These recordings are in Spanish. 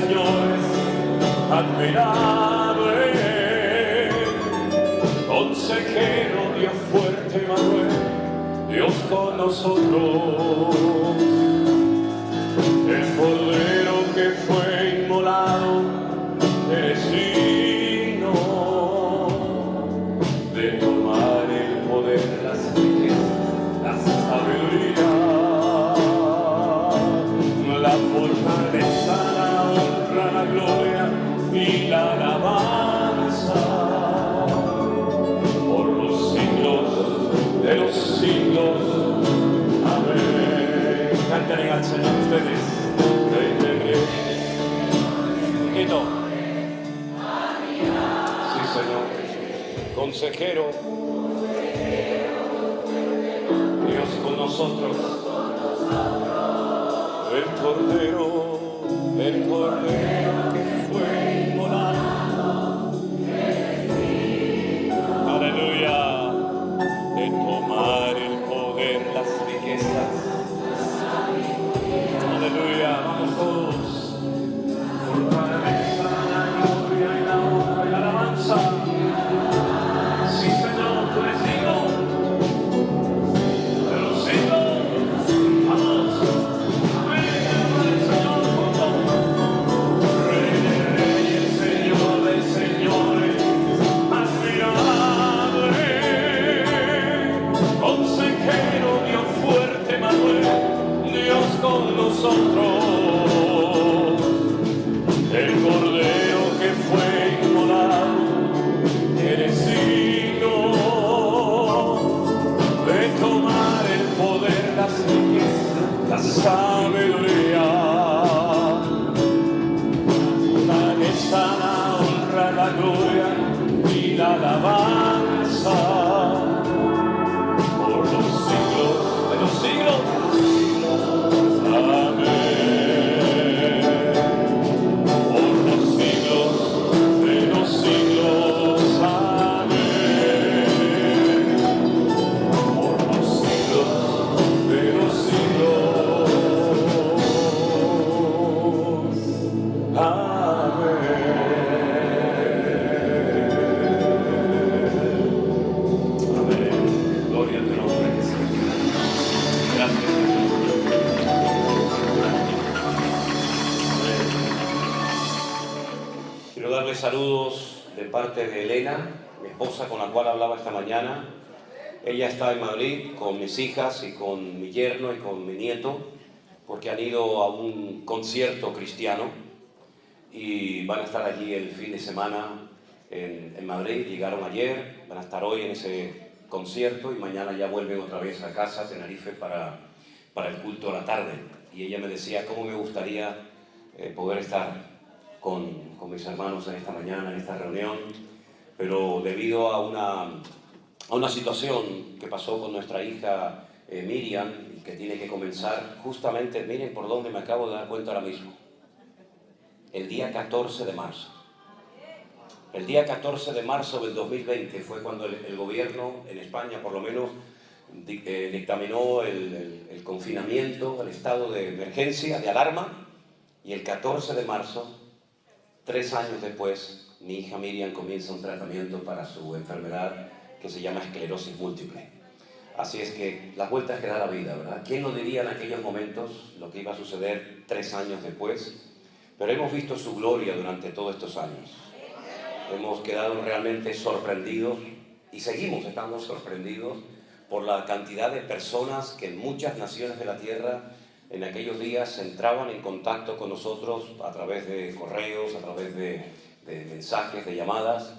señores, admirable, consejero, Dios fuerte, Manuel, Dios con nosotros, el cordero que fue inmolado, eres digno de tomar el poder, las riquezas, la sabiduría, la fortaleza, la honra, la gloria y la alabanza por los siglos de los siglos. Amén. Canten al Señor ustedes. Quito. Sí, Señor. Consejero, Dios con nosotros. El cordero que fue inmolado, aleluya, de tomar el poder, las riquezas, aleluya, vamos todos, fortaleza, la gloria y la honra y la alabanza, sí Señor, tú eres digno de los siglos, vamos. Con nosotros, el cordero que fue inmolado, eres digno de tomar el poder, las riquezas, la sabiduría, la honra, la gloria y la alabanza por los siglos de los siglos. Saludos de parte de Elena, mi esposa con la cual hablaba esta mañana. Ella está en Madrid con mis hijas y con mi yerno y con mi nieto, porque han ido a un concierto cristiano y van a estar allí el fin de semana en Madrid. Llegaron ayer, van a estar hoy en ese concierto y mañana ya vuelven otra vez a casa, a Tenerife, para el culto a la tarde. Y ella me decía cómo me gustaría poder estar con mis hermanos en esta mañana, en esta reunión, pero debido a una situación que pasó con nuestra hija Miriam, y que tiene que comenzar justamente, miren por dónde me acabo de dar cuenta ahora mismo, el día 14 de marzo. El día 14 de marzo del 2020 fue cuando el gobierno en España, por lo menos, dictaminó el confinamiento, el estado de emergencia, de alarma, y el 14 de marzo, 3 años después, mi hija Miriam comienza un tratamiento para su enfermedad que se llama esclerosis múltiple. Así es que las vueltas que da la vida, ¿verdad? ¿Quién no diría en aquellos momentos lo que iba a suceder 3 años después? Pero hemos visto su gloria durante todos estos años. Hemos quedado realmente sorprendidos y seguimos estando sorprendidos por la cantidad de personas que en muchas naciones de la tierra en aquellos días entraban en contacto con nosotros a través de correos, a través de mensajes, de llamadas,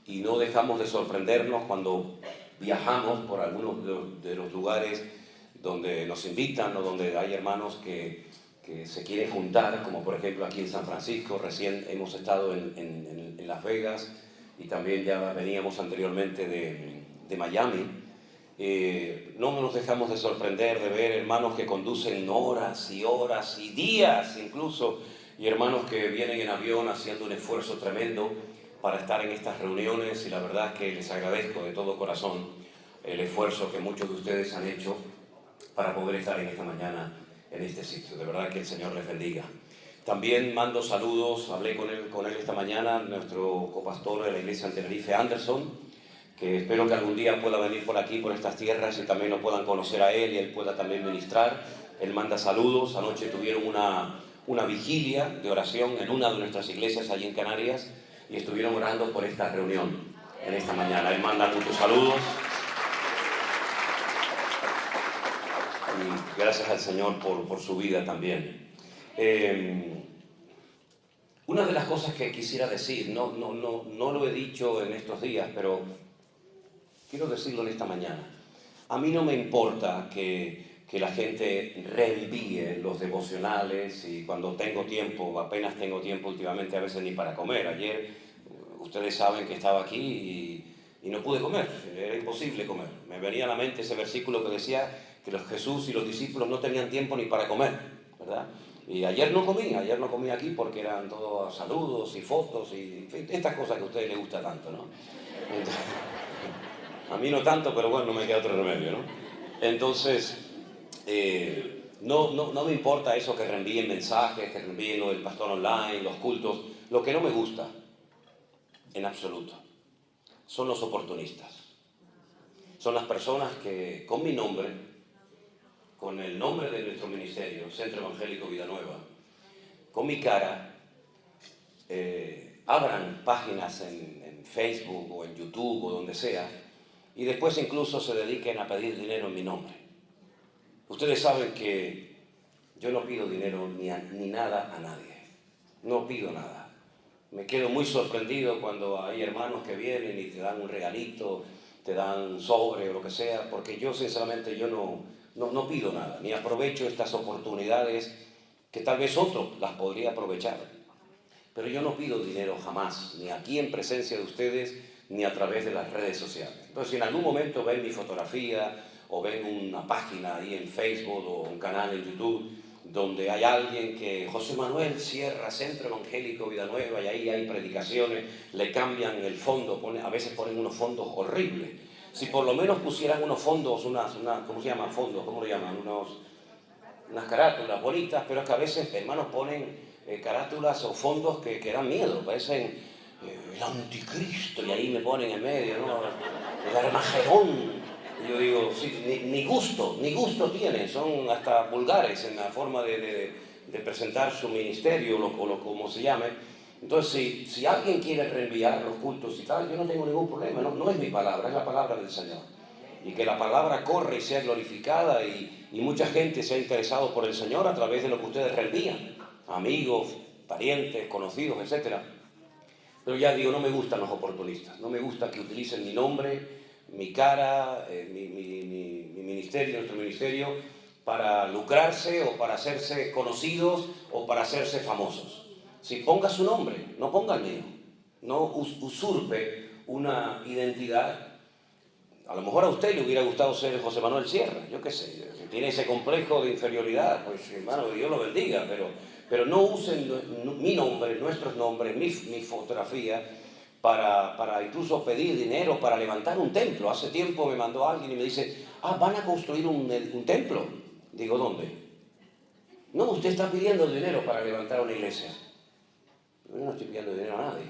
y no dejamos de sorprendernos cuando viajamos por algunos de los lugares donde nos invitan o donde hay hermanos que se quieren juntar, como por ejemplo aquí en San Francisco. Recién hemos estado en Las Vegas y también ya veníamos anteriormente de Miami. No nos dejamos de sorprender de ver hermanos que conducen horas y horas y días incluso, y hermanos que vienen en avión haciendo un esfuerzo tremendo para estar en estas reuniones, y la verdad es que les agradezco de todo corazón el esfuerzo que muchos de ustedes han hecho para poder estar en esta mañana en este sitio. De verdad que el Señor les bendiga. También mando saludos, hablé con él esta mañana, nuestro copastor de la iglesia en Tenerife, Anderson, que espero que algún día pueda venir por aquí, por estas tierras, y también lo puedan conocer a él y él pueda también ministrar. Él manda saludos. Anoche tuvieron una vigilia de oración en una de nuestras iglesias allí en Canarias y estuvieron orando por esta reunión en esta mañana. Él manda muchos saludos. Y gracias al Señor por su vida también. Una de las cosas que quisiera decir, no lo he dicho en estos días, pero quiero decirlo en esta mañana. A mí no me importa que la gente reenvíe los devocionales y cuando tengo tiempo, apenas tengo tiempo últimamente, a veces ni para comer. Ayer, ustedes saben que estaba aquí y no pude comer, era imposible comer. Me venía a la mente ese versículo que decía que Jesús y los discípulos no tenían tiempo ni para comer, ¿verdad? Y ayer no comí aquí porque eran todos saludos y fotos y estas cosas que a ustedes les gusta tanto, ¿no? Entonces, a mí no tanto, pero bueno, no me queda otro remedio, ¿no? Entonces, no me importa eso que reenvíen mensajes, que reenvíen lo del pastor online, los cultos. Lo que no me gusta, en absoluto, son los oportunistas. Son las personas que con mi nombre, con el nombre de nuestro ministerio, Centro Evangélico Vida Nueva, con mi cara, abran páginas en Facebook o en YouTube o donde sea, y después incluso se dediquen a pedir dinero en mi nombre. Ustedes saben que yo no pido dinero ni nada a nadie. No pido nada. Me quedo muy sorprendido cuando hay hermanos que vienen y te dan un regalito, te dan un sobre o lo que sea, porque yo sinceramente no pido nada, ni aprovecho estas oportunidades que tal vez otro las podría aprovechar. Pero yo no pido dinero jamás, ni aquí en presencia de ustedes, ni a través de las redes sociales. Entonces, si en algún momento ven mi fotografía o ven una página ahí en Facebook o un canal en YouTube donde hay alguien que José Manuel Sierra, Centro Evangélico Vida Nueva, y ahí hay predicaciones, le cambian el fondo, a veces ponen unos fondos horribles. Si por lo menos pusieran unos fondos, ¿cómo se llaman fondos? ¿Cómo lo llaman? Unas carátulas bonitas, pero es que a veces, hermanos, ponen carátulas o fondos que dan miedo, parecen el anticristo, y ahí me ponen en medio, ¿no? El Armagedón. Y yo digo, sí, ni gusto tienen, son hasta vulgares en la forma de presentar su ministerio, o como se llame. Entonces, si alguien quiere reenviar los cultos y tal, yo no tengo ningún problema, no es mi palabra, es la palabra del Señor. Y que la palabra corre y sea glorificada y mucha gente sea interesado por el Señor a través de lo que ustedes reenvían, amigos, parientes, conocidos, etc. Pero ya digo, no me gustan los oportunistas, no me gusta que utilicen mi nombre, mi cara, mi ministerio, nuestro ministerio, para lucrarse o para hacerse conocidos o para hacerse famosos. Si ponga su nombre, no ponga el mío, no usurpe una identidad. A lo mejor a usted le hubiera gustado ser José Manuel Sierra, yo qué sé, si tiene ese complejo de inferioridad, pues hermano, que Dios lo bendiga, pero no usen mi nombre, nuestros nombres, mi fotografía, para incluso pedir dinero para levantar un templo. Hace tiempo me mandó alguien y me dice, van a construir un templo. Digo, ¿dónde? No, usted está pidiendo dinero para levantar una iglesia. Yo no estoy pidiendo dinero a nadie.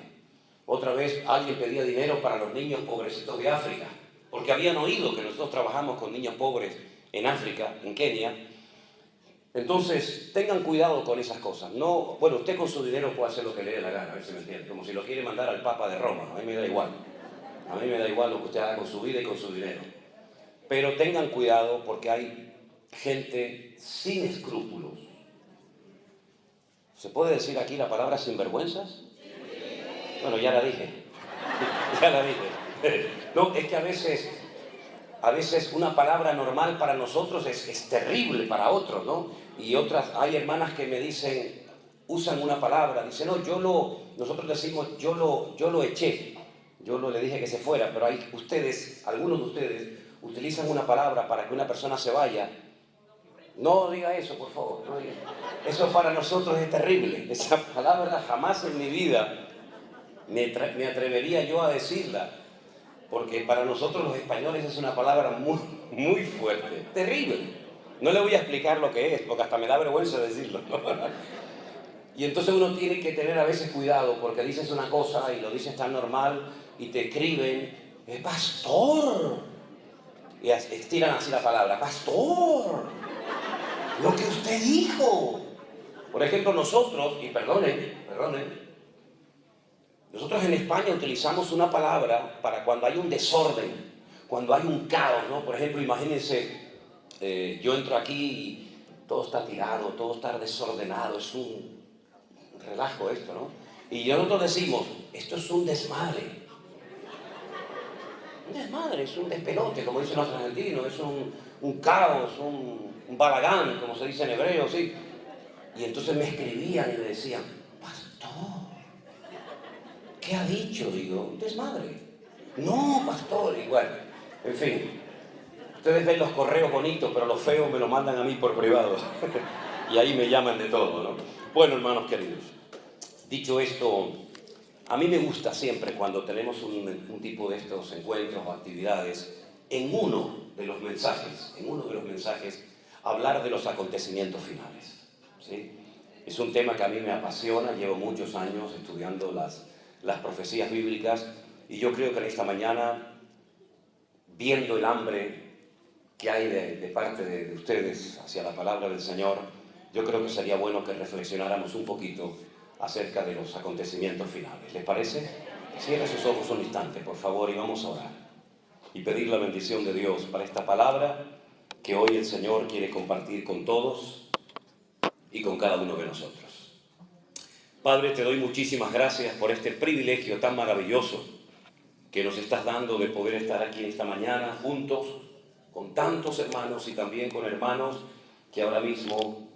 Otra vez alguien pedía dinero para los niños pobrecitos de África, porque habían oído que nosotros trabajamos con niños pobres en África, en Kenia. Entonces, tengan cuidado con esas cosas. No, bueno, usted con su dinero puede hacer lo que le dé la gana, a ver si me entiende, como si lo quiere mandar al Papa de Roma. A mí me da igual. A mí me da igual lo que usted haga con su vida y con su dinero. Pero tengan cuidado porque hay gente sin escrúpulos. ¿Se puede decir aquí la palabra sinvergüenzas? Bueno, ya la dije. Ya la dije. No, es que a veces una palabra normal para nosotros es terrible para otros, ¿no? Y hay hermanas que me dicen, usan una palabra, dicen, no, nosotros decimos, yo lo eché, le dije que se fuera, pero algunos de ustedes utilizan una palabra para que una persona se vaya. No diga eso, por favor, no diga. Eso para nosotros es terrible. Esa palabra jamás en mi vida me atrevería yo a decirla. Porque para nosotros los españoles es una palabra muy, muy fuerte, terrible. No le voy a explicar lo que es, porque hasta me da vergüenza decirlo, ¿no? Y entonces uno tiene que tener a veces cuidado porque dices una cosa y lo dices tan normal y te escriben, pastor. Y estiran así la palabra, pastor, lo que usted dijo. Por ejemplo, nosotros, y perdonen, nosotros en España utilizamos una palabra para cuando hay un desorden, cuando hay un caos, ¿no? Por ejemplo, imagínense, yo entro aquí y todo está tirado, todo está desordenado, es un relajo esto, ¿no? Y nosotros decimos, esto es un desmadre. Un desmadre, es un despelote, como dicen los argentinos, es un caos, un balagán, como se dice en hebreo, ¿sí? Y entonces me escribían y me decían, pastor, ¿qué ha dicho? Digo, un desmadre. No, pastor, igual. En fin, ustedes ven los correos bonitos, pero los feos me lo mandan a mí por privado. Y ahí me llaman de todo, ¿no? Bueno, hermanos queridos, dicho esto, a mí me gusta siempre cuando tenemos un tipo de estos encuentros o actividades, en uno de los mensajes, hablar de los acontecimientos finales, ¿sí? Es un tema que a mí me apasiona, llevo muchos años estudiando las profecías bíblicas y yo creo que en esta mañana, viendo el hambre que hay de parte de ustedes hacia la palabra del Señor, yo creo que sería bueno que reflexionáramos un poquito acerca de los acontecimientos finales. ¿Les parece? Cierra sus ojos un instante, por favor, y vamos a orar y pedir la bendición de Dios para esta palabra que hoy el Señor quiere compartir con todos y con cada uno de nosotros. Padre, te doy muchísimas gracias por este privilegio tan maravilloso que nos estás dando de poder estar aquí esta mañana juntos con tantos hermanos y también con hermanos que ahora mismo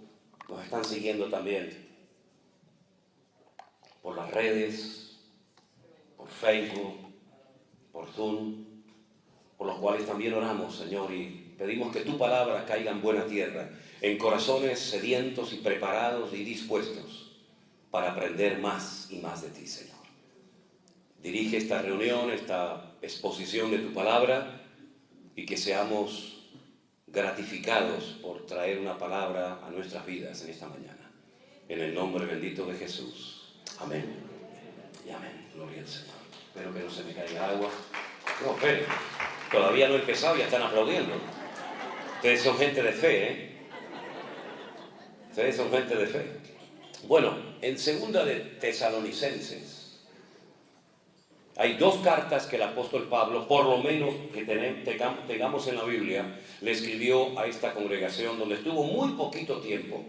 nos están siguiendo también por las redes, por Facebook, por Zoom, por los cuales también oramos, Señor, y pedimos que tu palabra caiga en buena tierra, en corazones sedientos y preparados y dispuestos para aprender más y más de ti, Señor. Dirige esta reunión, esta exposición de tu palabra y que seamos gratificados por traer una palabra a nuestras vidas en esta mañana. En el nombre bendito de Jesús. Amén y amén. Gloria al Señor. Espero que no se me caiga agua. No, esperen. Todavía no he empezado y ya están aplaudiendo. Ustedes son gente de fe, ¿eh? Ustedes son gente de fe. Bueno, en segunda de Tesalonicenses hay dos cartas que el apóstol Pablo, por lo menos que tengamos en la Biblia, le escribió a esta congregación donde estuvo muy poquito tiempo,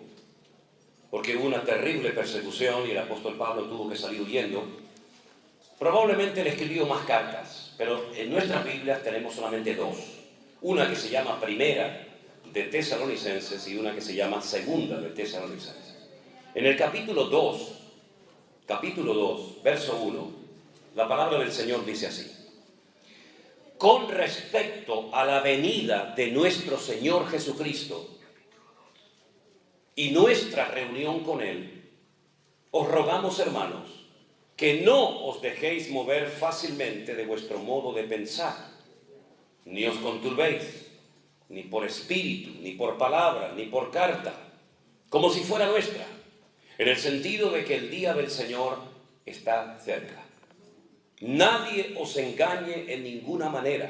porque hubo una terrible persecución y el apóstol Pablo tuvo que salir huyendo. Probablemente le escribió más cartas, pero en nuestras Biblias tenemos solamente dos. Una que se llama Primera de Tesalonicenses y una que se llama Segunda de Tesalonicenses. En el capítulo 2, verso 1, la palabra del Señor dice así: con respecto a la venida de nuestro Señor Jesucristo y nuestra reunión con Él, os rogamos, hermanos, que no os dejéis mover fácilmente de vuestro modo de pensar, ni os conturbéis, ni por espíritu, ni por palabra, ni por carta, como si fuera nuestra, en el sentido de que el día del Señor está cerca. Nadie os engañe en ninguna manera,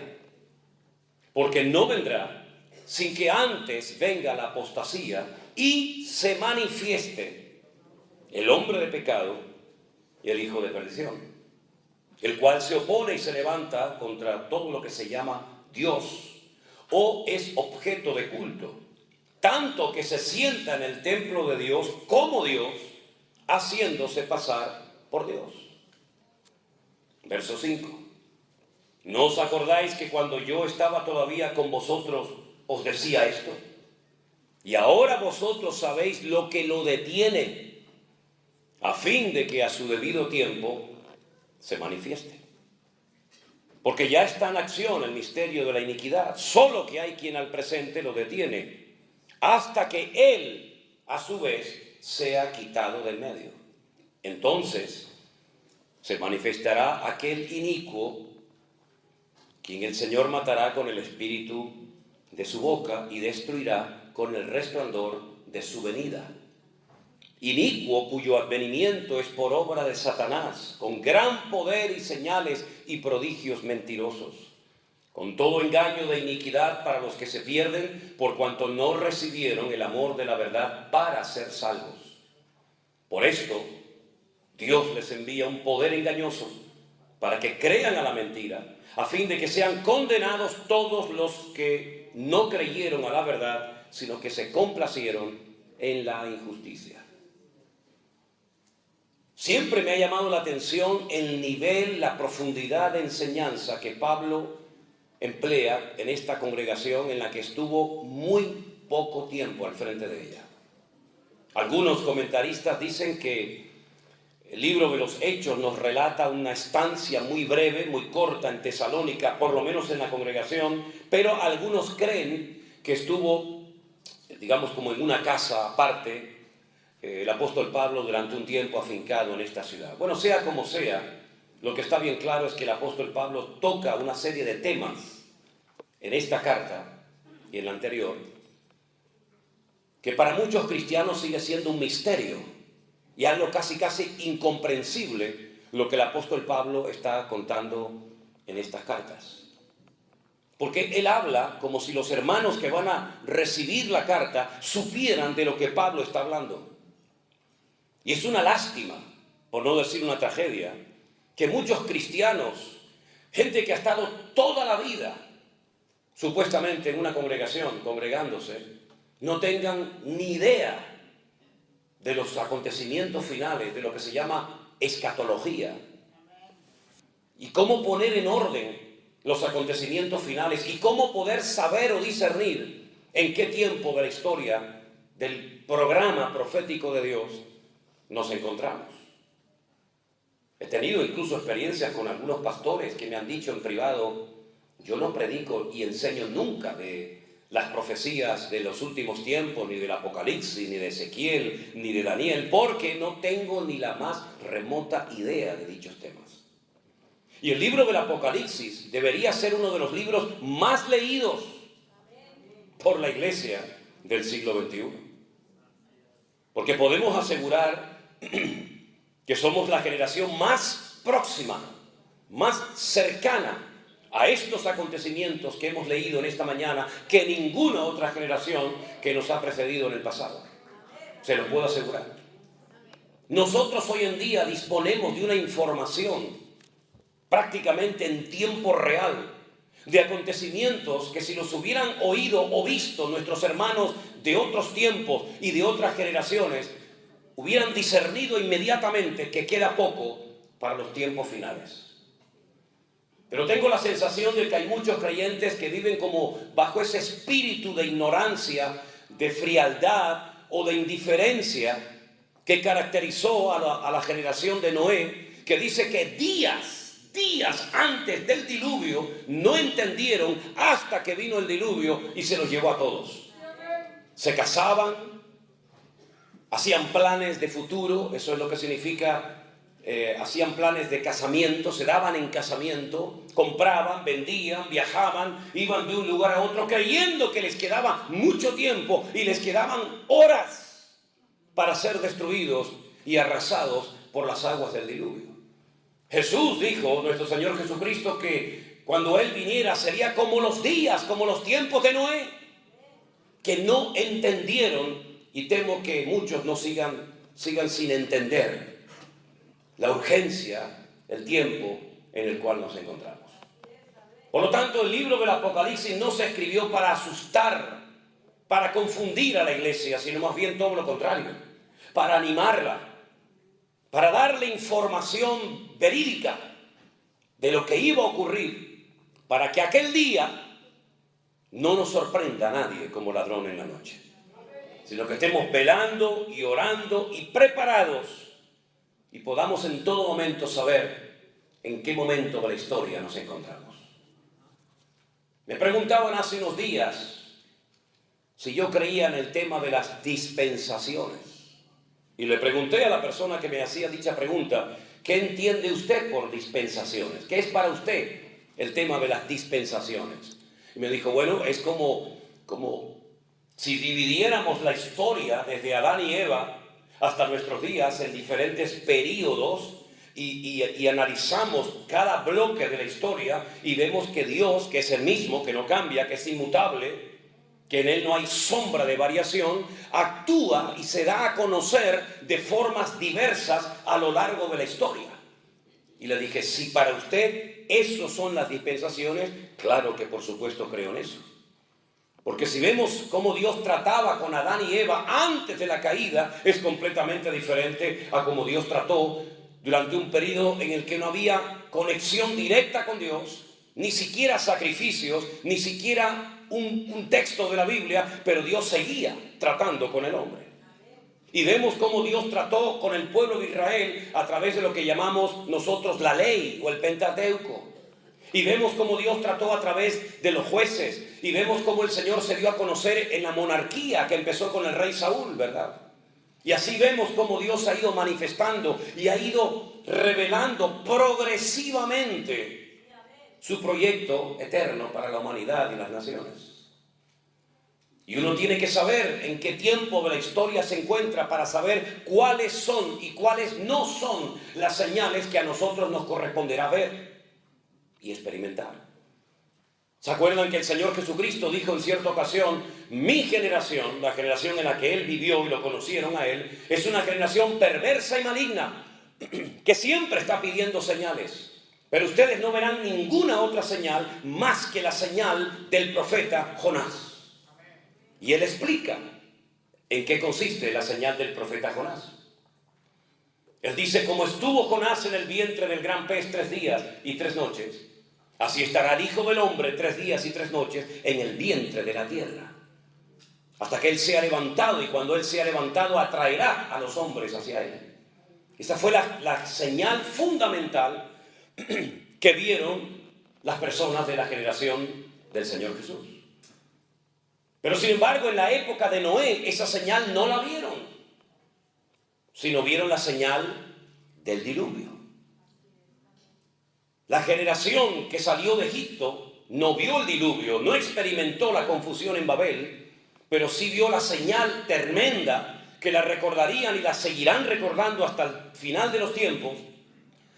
porque no vendrá sin que antes venga la apostasía y se manifieste el hombre de pecado y el hijo de perdición, el cual se opone y se levanta contra todo lo que se llama Dios o es objeto de culto, tanto que se sienta en el templo de Dios como Dios, haciéndose pasar por Dios. Verso 5. ¿No os acordáis que cuando yo estaba todavía con vosotros os decía esto? Y ahora vosotros sabéis lo que lo detiene, a fin de que a su debido tiempo se manifieste. Porque ya está en acción el misterio de la iniquidad, solo que hay quien al presente lo detiene, hasta que él, a su vez, sea quitado del medio. Entonces se manifestará aquel inicuo, quien el Señor matará con el espíritu de su boca y destruirá con el resplandor de su venida. inicuo, cuyo advenimiento es por obra de Satanás, con gran poder y señales y prodigios mentirosos, con todo engaño de iniquidad para los que se pierden, por cuanto no recibieron el amor de la verdad para ser salvos. Por esto, Dios les envía un poder engañoso para que crean a la mentira, a fin de que sean condenados todos los que no creyeron a la verdad, sino que se complacieron en la injusticia. Siempre me ha llamado la atención el nivel, la profundidad de enseñanza que Pablo emplea en esta congregación en la que estuvo muy poco tiempo al frente de ella. Algunos comentaristas dicen que el libro de los Hechos nos relata una estancia muy breve, muy corta en Tesalónica, por lo menos en la congregación, pero algunos creen que estuvo, digamos, como en una casa aparte, el apóstol Pablo durante un tiempo afincado en esta ciudad. Bueno, sea como sea, lo que está bien claro es que el apóstol Pablo toca una serie de temas en esta carta y en la anterior, que para muchos cristianos sigue siendo un misterio y algo casi incomprensible lo que el apóstol Pablo está contando en estas cartas. Porque él habla como si los hermanos que van a recibir la carta supieran de lo que Pablo está hablando. Y es una lástima, por no decir una tragedia, que muchos cristianos, gente que ha estado toda la vida supuestamente en una congregación, congregándose, no tengan ni idea de los acontecimientos finales, de lo que se llama escatología, y cómo poner en orden los acontecimientos finales, y cómo poder saber o discernir en qué tiempo de la historia del programa profético de Dios nos encontramos. He tenido incluso experiencias con algunos pastores que me han dicho en privado: yo no predico y enseño nunca de las profecías de los últimos tiempos, ni del Apocalipsis, ni de Ezequiel, ni de Daniel, porque no tengo ni la más remota idea de dichos temas. Y el libro del Apocalipsis debería ser uno de los libros más leídos por la iglesia del siglo XXI. Porque podemos asegurar que somos la generación más próxima, más cercana a estos acontecimientos que hemos leído en esta mañana que ninguna otra generación que nos ha precedido en el pasado. Se lo puedo asegurar. Nosotros hoy en día disponemos de una información prácticamente en tiempo real de acontecimientos que si los hubieran oído o visto nuestros hermanos de otros tiempos y de otras generaciones, hubieran discernido inmediatamente que queda poco para los tiempos finales. Pero tengo la sensación de que hay muchos creyentes que viven como bajo ese espíritu de ignorancia, de frialdad o de indiferencia que caracterizó a la generación de Noé, que dice que días antes del diluvio no entendieron hasta que vino el diluvio y se los llevó a todos. Se casaban, hacían planes de futuro, eso es lo que significa, hacían planes de casamiento, se daban en casamiento, compraban, vendían, viajaban, iban de un lugar a otro creyendo que les quedaba mucho tiempo y les quedaban horas para ser destruidos y arrasados por las aguas del diluvio. Jesús dijo, nuestro Señor Jesucristo, que cuando Él viniera sería como los días, como los tiempos de Noé, que no entendieron, y temo que muchos no sigan sin entender la urgencia, el tiempo en el cual nos encontramos. Por lo tanto, el libro del Apocalipsis no se escribió para asustar, para confundir a la iglesia, sino más bien todo lo contrario, para animarla, para darle información verídica de lo que iba a ocurrir, para que aquel día no nos sorprenda a nadie como ladrón en la noche, sino que estemos velando y orando y preparados y podamos en todo momento saber en qué momento de la historia nos encontramos. Me preguntaban hace unos días si yo creía en el tema de las dispensaciones. Y le pregunté a la persona que me hacía dicha pregunta, ¿qué entiende usted por dispensaciones? ¿Qué es para usted el tema de las dispensaciones? Y me dijo, bueno, es como si dividiéramos la historia desde Adán y Eva hasta nuestros días en diferentes períodos y analizamos cada bloque de la historia y vemos que Dios, que es el mismo, que no cambia, que es inmutable, que en Él no hay sombra de variación, actúa y se da a conocer de formas diversas a lo largo de la historia. Y le dije, si para usted eso son las dispensaciones, claro que por supuesto creo en eso. Porque si vemos cómo Dios trataba con Adán y Eva antes de la caída, es completamente diferente a cómo Dios trató durante un periodo en el que no había conexión directa con Dios, ni siquiera sacrificios, ni siquiera un texto de la Biblia, pero Dios seguía tratando con el hombre. Y vemos cómo Dios trató con el pueblo de Israel a través de lo que llamamos nosotros la ley o el Pentateuco. Y vemos cómo Dios trató a través de los jueces. Y vemos cómo el Señor se dio a conocer en la monarquía que empezó con el rey Saúl, ¿verdad? Y así vemos cómo Dios ha ido manifestando y ha ido revelando progresivamente su proyecto eterno para la humanidad y las naciones. Y uno tiene que saber en qué tiempo de la historia se encuentra para saber cuáles son y cuáles no son las señales que a nosotros nos corresponderá ver y experimentar. ¿Se acuerdan que el Señor Jesucristo dijo en cierta ocasión, mi generación, la generación en la que Él vivió y lo conocieron a Él, es una generación perversa y maligna que siempre está pidiendo señales? Pero ustedes no verán ninguna otra señal más que la señal del profeta Jonás. Y él explica en qué consiste la señal del profeta Jonás. Él dice, como estuvo Jonás en el vientre del gran pez 3 días y 3 noches, así estará el Hijo del Hombre 3 días y 3 noches en el vientre de la tierra, hasta que Él sea levantado, y cuando Él sea levantado atraerá a los hombres hacia Él. Esta fue la señal fundamental que vieron las personas de la generación del Señor Jesús. Pero sin embargo, en la época de Noé, esa señal no la vieron, sino vieron la señal del diluvio. La generación que salió de Egipto no vio el diluvio, no experimentó la confusión en Babel, pero sí vio la señal tremenda que la recordarían y la seguirán recordando hasta el final de los tiempos,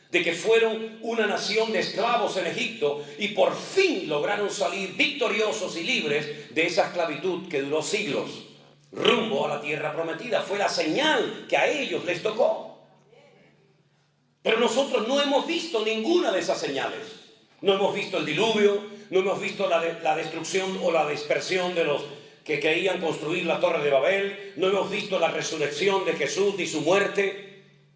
de que fueron una nación de esclavos en Egipto y por fin lograron salir victoriosos y libres de esa esclavitud que duró siglos, rumbo a la tierra prometida. Fue la señal que a ellos les tocó. Pero nosotros no hemos visto ninguna de esas señales. No hemos visto el diluvio, no hemos visto la destrucción o la dispersión de los que creían construir la Torre de Babel, no hemos visto la resurrección de Jesús ni su muerte.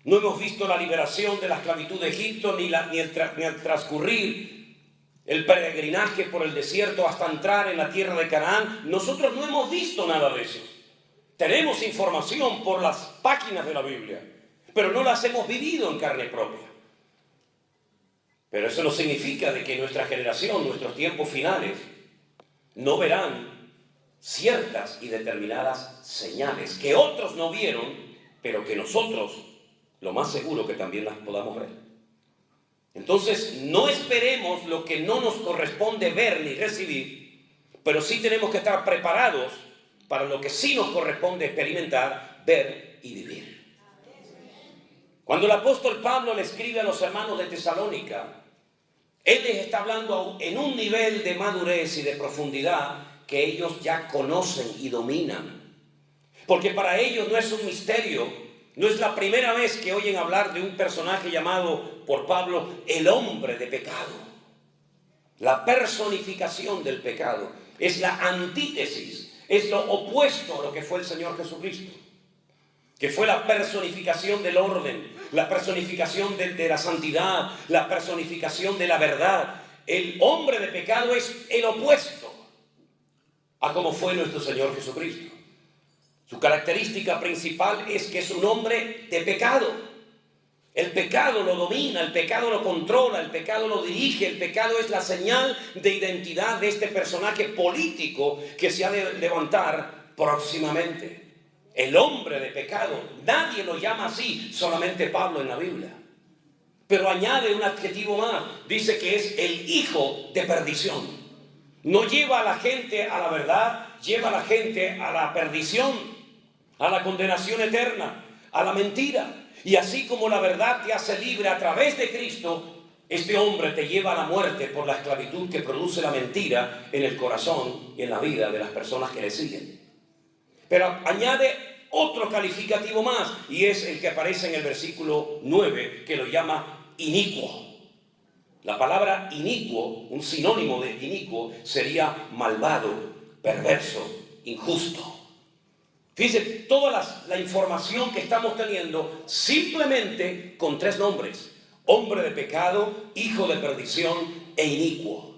No hemos visto la liberación de la esclavitud de Egipto, ni el transcurrir el peregrinaje por el desierto hasta entrar en la tierra de Canaán. Nosotros no hemos visto nada de eso. Tenemos información por las páginas de la Biblia, pero no las hemos vivido en carne propia. Pero eso no significa de que nuestra generación, nuestros tiempos finales, no verán ciertas y determinadas señales que otros no vieron, pero que nosotros lo más seguro que también las podamos ver. Entonces, no esperemos lo que no nos corresponde ver ni recibir, pero sí tenemos que estar preparados para lo que sí nos corresponde experimentar, ver y vivir. Cuando el apóstol Pablo le escribe a los hermanos de Tesalónica, él les está hablando en un nivel de madurez y de profundidad que ellos ya conocen y dominan. Porque para ellos no es un misterio. No es la primera vez que oyen hablar de un personaje llamado por Pablo el hombre de pecado. La personificación del pecado es la antítesis, es lo opuesto a lo que fue el Señor Jesucristo, que fue la personificación del orden, la personificación de la santidad, la personificación de la verdad. El hombre de pecado es el opuesto a como fue nuestro Señor Jesucristo. Su característica principal es que es un hombre de pecado. El pecado lo domina, el pecado lo controla, el pecado lo dirige, el pecado es la señal de identidad de este personaje político que se ha de levantar próximamente. El hombre de pecado, nadie lo llama así, solamente Pablo en la Biblia. Pero añade un adjetivo más, dice que es el hijo de perdición. No lleva a la gente a la verdad, lleva a la gente a la perdición, a la condenación eterna. a la mentira. Y así como la verdad te hace libre a través de Cristo, este hombre te lleva a la muerte por la esclavitud que produce la mentira en el corazón y en la vida de las personas que le siguen. Pero añade otro calificativo más, y es el que aparece en el versículo 9, que lo llama inicuo. La palabra inicuo, un sinónimo de inicuo, sería malvado, perverso, injusto. Fíjense, toda la información que estamos teniendo simplemente con 3 nombres: hombre de pecado, hijo de perdición e inicuo.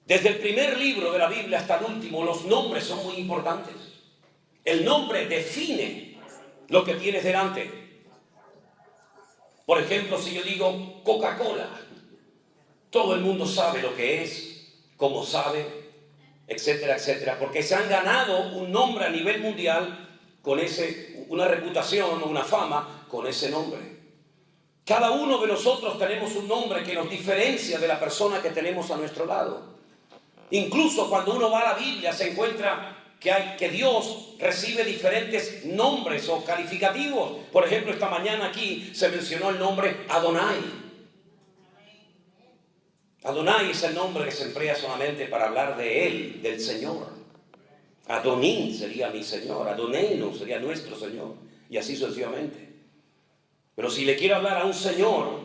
Desde el primer libro de la Biblia hasta el último, los nombres son muy importantes. El nombre define lo que tienes delante. Por ejemplo, si yo digo Coca-Cola, todo el mundo sabe lo que es, cómo sabe, etcétera, etcétera, porque se han ganado un nombre a nivel mundial con una reputación o una fama con ese nombre. Cada uno de nosotros tenemos un nombre que nos diferencia de la persona que tenemos a nuestro lado. Incluso cuando uno va a la Biblia se encuentra que Dios recibe diferentes nombres o calificativos. Por ejemplo, esta mañana aquí se mencionó el nombre Adonai. Adonai es el nombre que se emplea solamente para hablar de Él, del Señor. Adonín sería mi Señor, Adoneno sería nuestro Señor, y así sucesivamente. Pero si le quiero hablar a un Señor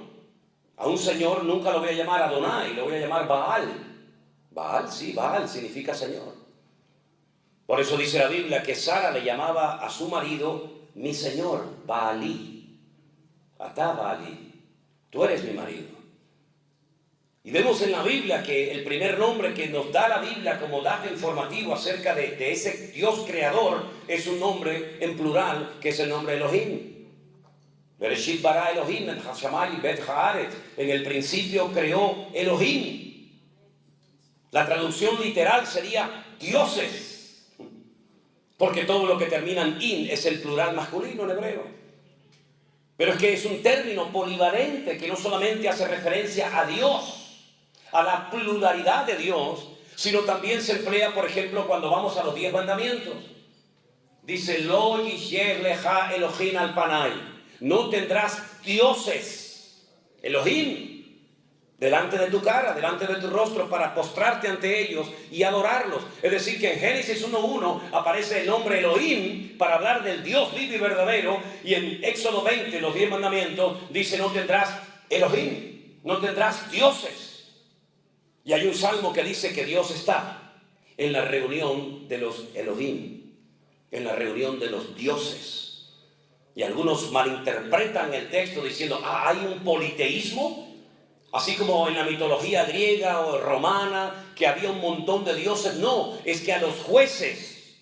nunca lo voy a llamar Adonai, lo voy a llamar Baal. Baal, sí, Baal significa Señor. Por eso dice la Biblia que Sara le llamaba a su marido mi Señor, Baalí. Atá Baalí, tú eres mi marido. Y vemos en la Biblia que el primer nombre que nos da la Biblia como dato informativo acerca de ese Dios creador es un nombre en plural, que es el nombre Elohim. Bereshit bara Elohim en Hashamay bet haaretz. En el principio creó Elohim. La traducción literal sería dioses, porque todo lo que termina en in es el plural masculino en hebreo. Pero es que es un término polivalente que no solamente hace referencia a Dios, a la pluralidad de Dios, sino también se emplea, por ejemplo, cuando vamos a los 10 mandamientos. Dice, Lo yisher leja Elohim al panay. No tendrás dioses, Elohim, delante de tu cara, delante de tu rostro, para postrarte ante ellos y adorarlos. Es decir, que en Génesis 1:1 aparece el nombre Elohim para hablar del Dios vivo y verdadero, y en Éxodo 20, los 10 mandamientos, dice no tendrás Elohim, no tendrás dioses. Y hay un salmo que dice que Dios está en la reunión de los Elohim, en la reunión de los dioses. Y algunos malinterpretan el texto diciendo, hay un politeísmo, así como en la mitología griega o romana, que había un montón de dioses. No, es que a los jueces,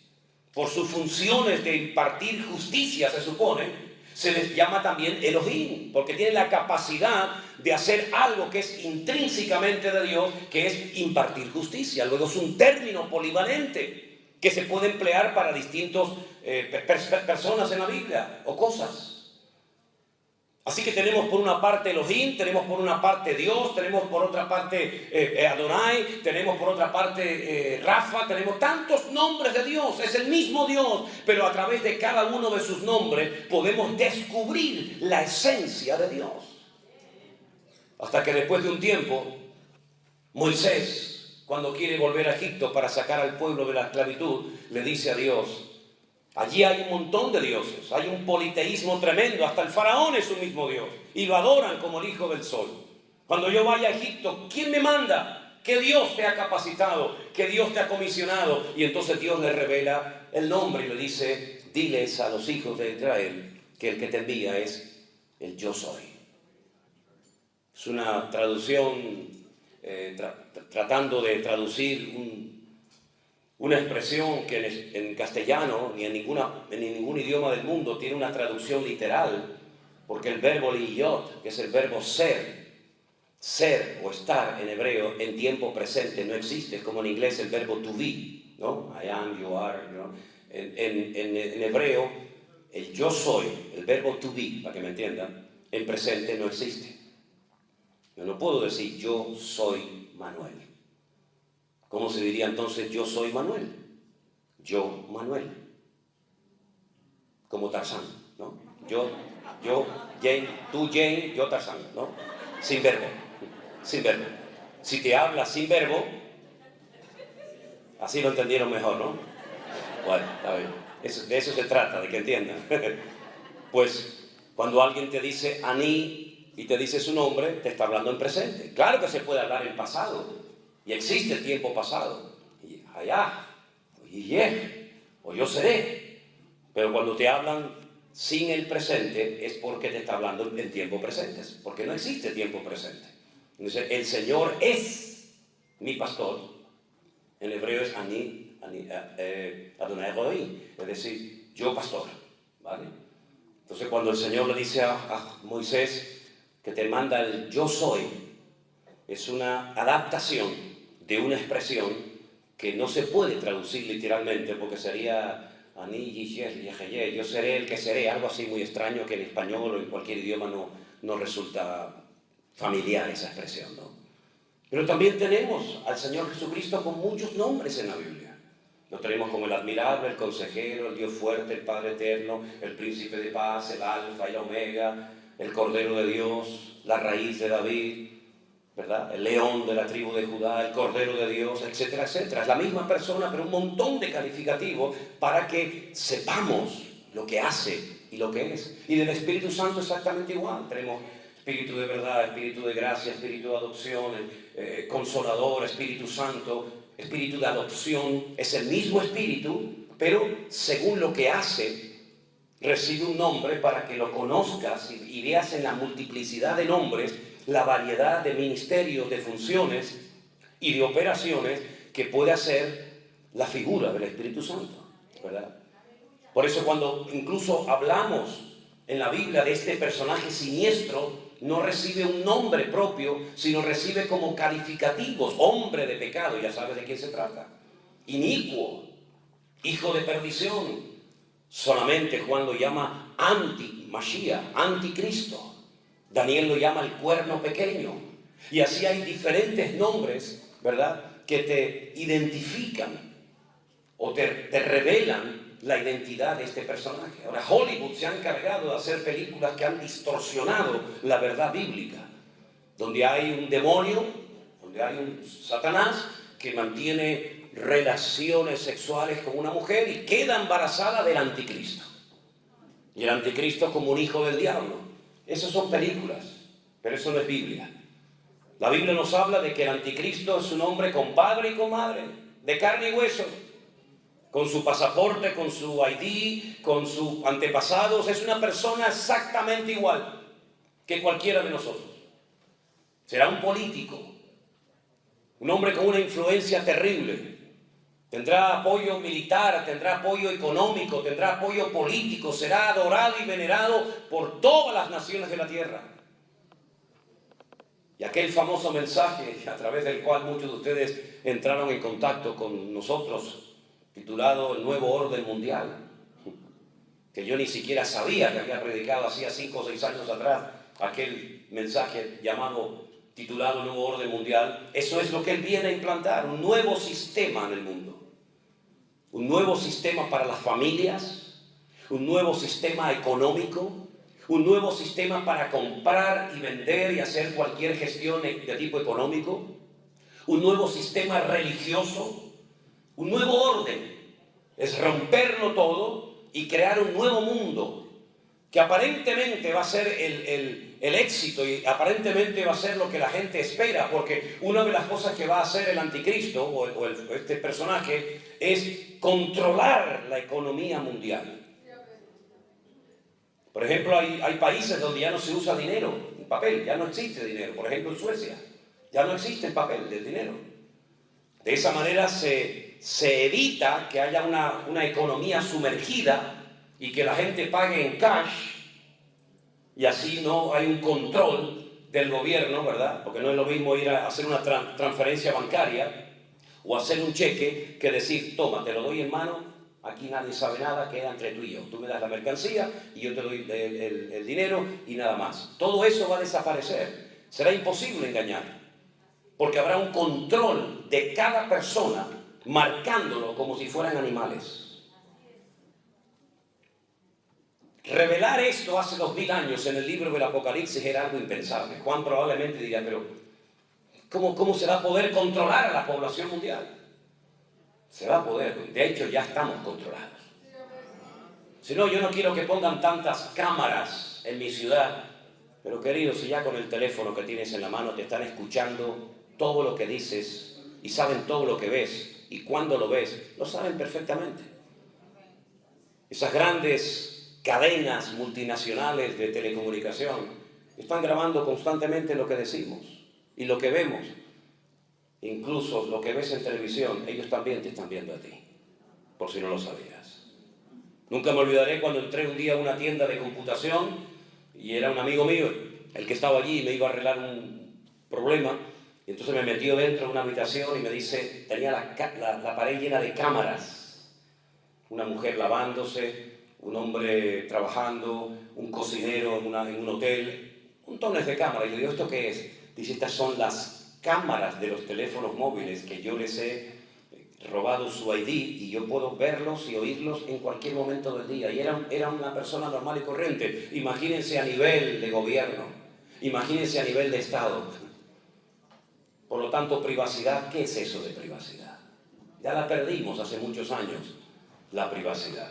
por sus funciones de impartir justicia, se supone, se les llama también Elohim, porque tienen la capacidad de hacer algo que es intrínsecamente de Dios, que es impartir justicia. Luego es un término polivalente que se puede emplear para distintas personas en la Biblia o cosas. Así que tenemos por una parte Elohim, tenemos por una parte Dios, tenemos por otra parte Adonai, tenemos por otra parte Rafa, tenemos tantos nombres de Dios, es el mismo Dios, pero a través de cada uno de sus nombres podemos descubrir la esencia de Dios. Hasta que después de un tiempo, Moisés, cuando quiere volver a Egipto para sacar al pueblo de la esclavitud, le dice a Dios, allí hay un montón de dioses, hay un politeísmo tremendo, hasta el faraón es un mismo Dios, y lo adoran como el hijo del sol. Cuando yo vaya a Egipto, ¿quién me manda? ¿Qué Dios te ha capacitado? ¿Qué Dios te ha comisionado? Y entonces Dios le revela el nombre y le dice, diles a los hijos de Israel que el que te envía es el yo soy. Es una traducción, tratando de traducir una expresión que en castellano ni en ningún idioma del mundo tiene una traducción literal, porque el verbo liyot, que es el verbo ser o estar en hebreo, en tiempo presente no existe. Es como en inglés el verbo to be, ¿no? I am, you are, ¿no? En hebreo, el yo soy, el verbo to be, para que me entiendan, en presente no existe. Yo no puedo decir yo soy Manuel. ¿Cómo se diría entonces yo soy Manuel? Yo, Manuel. Como Tarzán. ¿no? Jane, tú Jane, yo Tarzán, ¿no? Sin verbo, sin verbo. Si te habla sin verbo, así lo entendieron mejor, ¿no? Bueno, está bien. De eso se trata, de que entiendan. Pues cuando alguien te dice Aní y te dice su nombre, te está hablando en presente. Claro que se puede hablar en pasado, y existe el tiempo pasado. Y allá, y o yo seré. Pero cuando te hablan sin el presente, es porque te está hablando en tiempo presente, porque no existe tiempo presente. Entonces, el Señor es mi pastor. En hebreo es Adonai Elohim, es decir, yo pastor, ¿vale? Entonces, cuando el Señor le dice a Moisés que te manda el yo soy, es una adaptación de una expresión que no se puede traducir literalmente, porque sería yo seré el que seré, algo así muy extraño que en español o en cualquier idioma no resulta familiar esa expresión, ¿no? Pero también tenemos al Señor Jesucristo con muchos nombres en la Biblia. Lo tenemos como el admirable, el consejero, el Dios fuerte, el Padre eterno, el príncipe de paz, el alfa y la omega, el cordero de Dios, la raíz de David, ¿verdad? El león de la tribu de Judá, el cordero de Dios, etcétera, etcétera. Es la misma persona, pero un montón de calificativos para que sepamos lo que hace y lo que es. Y del Espíritu Santo exactamente igual. Tenemos Espíritu de verdad, Espíritu de gracia, Espíritu de adopción, Consolador, Espíritu Santo, Espíritu de adopción. Es el mismo Espíritu, pero según lo que hace, recibe un nombre para que lo conozcas y veas en la multiplicidad de nombres la variedad de ministerios, de funciones y de operaciones que puede hacer la figura del Espíritu Santo, ¿verdad? Por eso cuando incluso hablamos en la Biblia de este personaje siniestro, no recibe un nombre propio, sino recibe como calificativos: hombre de pecado, ya sabes de quién se trata, inicuo, hijo de perdición. Solamente Juan lo llama anti-Mashiach, anticristo. Daniel lo llama el cuerno pequeño. Y así hay diferentes nombres, ¿verdad?, que te identifican o te revelan la identidad de este personaje. Ahora, Hollywood se ha encargado de hacer películas que han distorsionado la verdad bíblica, donde hay un demonio, donde hay un Satanás que mantiene relaciones sexuales con una mujer y queda embarazada del anticristo. Y el anticristo como un hijo del diablo. Esas son películas, pero eso no es Biblia. La Biblia nos habla de que el anticristo es un hombre con padre y con madre, de carne y hueso, con su pasaporte, con su ID, con sus antepasados. Es una persona exactamente igual que cualquiera de nosotros. Será un político, un hombre con una influencia terrible. Tendrá apoyo militar, tendrá apoyo económico, tendrá apoyo político, será adorado y venerado por todas las naciones de la tierra. Y aquel famoso mensaje a través del cual muchos de ustedes entraron en contacto con nosotros, titulado El Nuevo Orden Mundial, que yo ni siquiera sabía que había predicado hacía 5 o 6 años atrás, aquel mensaje titulado El Nuevo Orden Mundial. Eso es lo que él viene a implantar, un nuevo sistema en el mundo. Un nuevo sistema para las familias, un nuevo sistema económico, un nuevo sistema para comprar y vender y hacer cualquier gestión de tipo económico, un nuevo sistema religioso, un nuevo orden. Es romperlo todo y crear un nuevo mundo que aparentemente va a ser el éxito y aparentemente va a ser lo que la gente espera, porque una de las cosas que va a hacer el anticristo o este personaje es controlar la economía mundial. Por ejemplo, hay países donde ya no se usa dinero, papel, ya no existe dinero. Por ejemplo, en Suecia ya no existe el papel del dinero. De esa manera se evita que haya una economía sumergida y que la gente pague en cash, y así no hay un control del gobierno, ¿verdad? Porque no es lo mismo ir a hacer una transferencia bancaria o hacer un cheque que decir: toma, te lo doy en mano, aquí nadie sabe nada, queda entre tú y yo. Tú me das la mercancía y yo te doy el dinero y nada más. Todo eso va a desaparecer. Será imposible engañar, porque habrá un control de cada persona, marcándolo como si fueran animales. Revelar esto hace 2000 años en el libro del Apocalipsis era algo impensable. Juan probablemente diría, pero ¿cómo se va a poder controlar a la población mundial? Se va a poder, de hecho ya estamos controlados. Si no, yo no quiero que pongan tantas cámaras en mi ciudad, pero querido, si ya con el teléfono que tienes en la mano te están escuchando todo lo que dices y saben todo lo que ves y cuando lo ves, lo saben perfectamente. Esas grandes cadenas multinacionales de telecomunicación están grabando constantemente lo que decimos y lo que vemos. Incluso lo que ves en televisión, ellos también te están viendo a ti, por si no lo sabías. Nunca me olvidaré cuando entré un día a una tienda de computación y era un amigo mío el que estaba allí y me iba a arreglar un problema. Y entonces me metió dentro de una habitación y me dice, tenía la pared llena de cámaras. Una mujer lavándose, un hombre trabajando, un cocinero en un hotel, montones de cámaras. Y yo digo, ¿esto qué es? Dice, estas son las cámaras de los teléfonos móviles que yo les he robado su ID y yo puedo verlos y oírlos en cualquier momento del día. Y era una persona normal y corriente. Imagínense a nivel de gobierno, imagínense a nivel de Estado. Por lo tanto, privacidad, ¿qué es eso de privacidad? Ya la perdimos hace muchos años, la privacidad.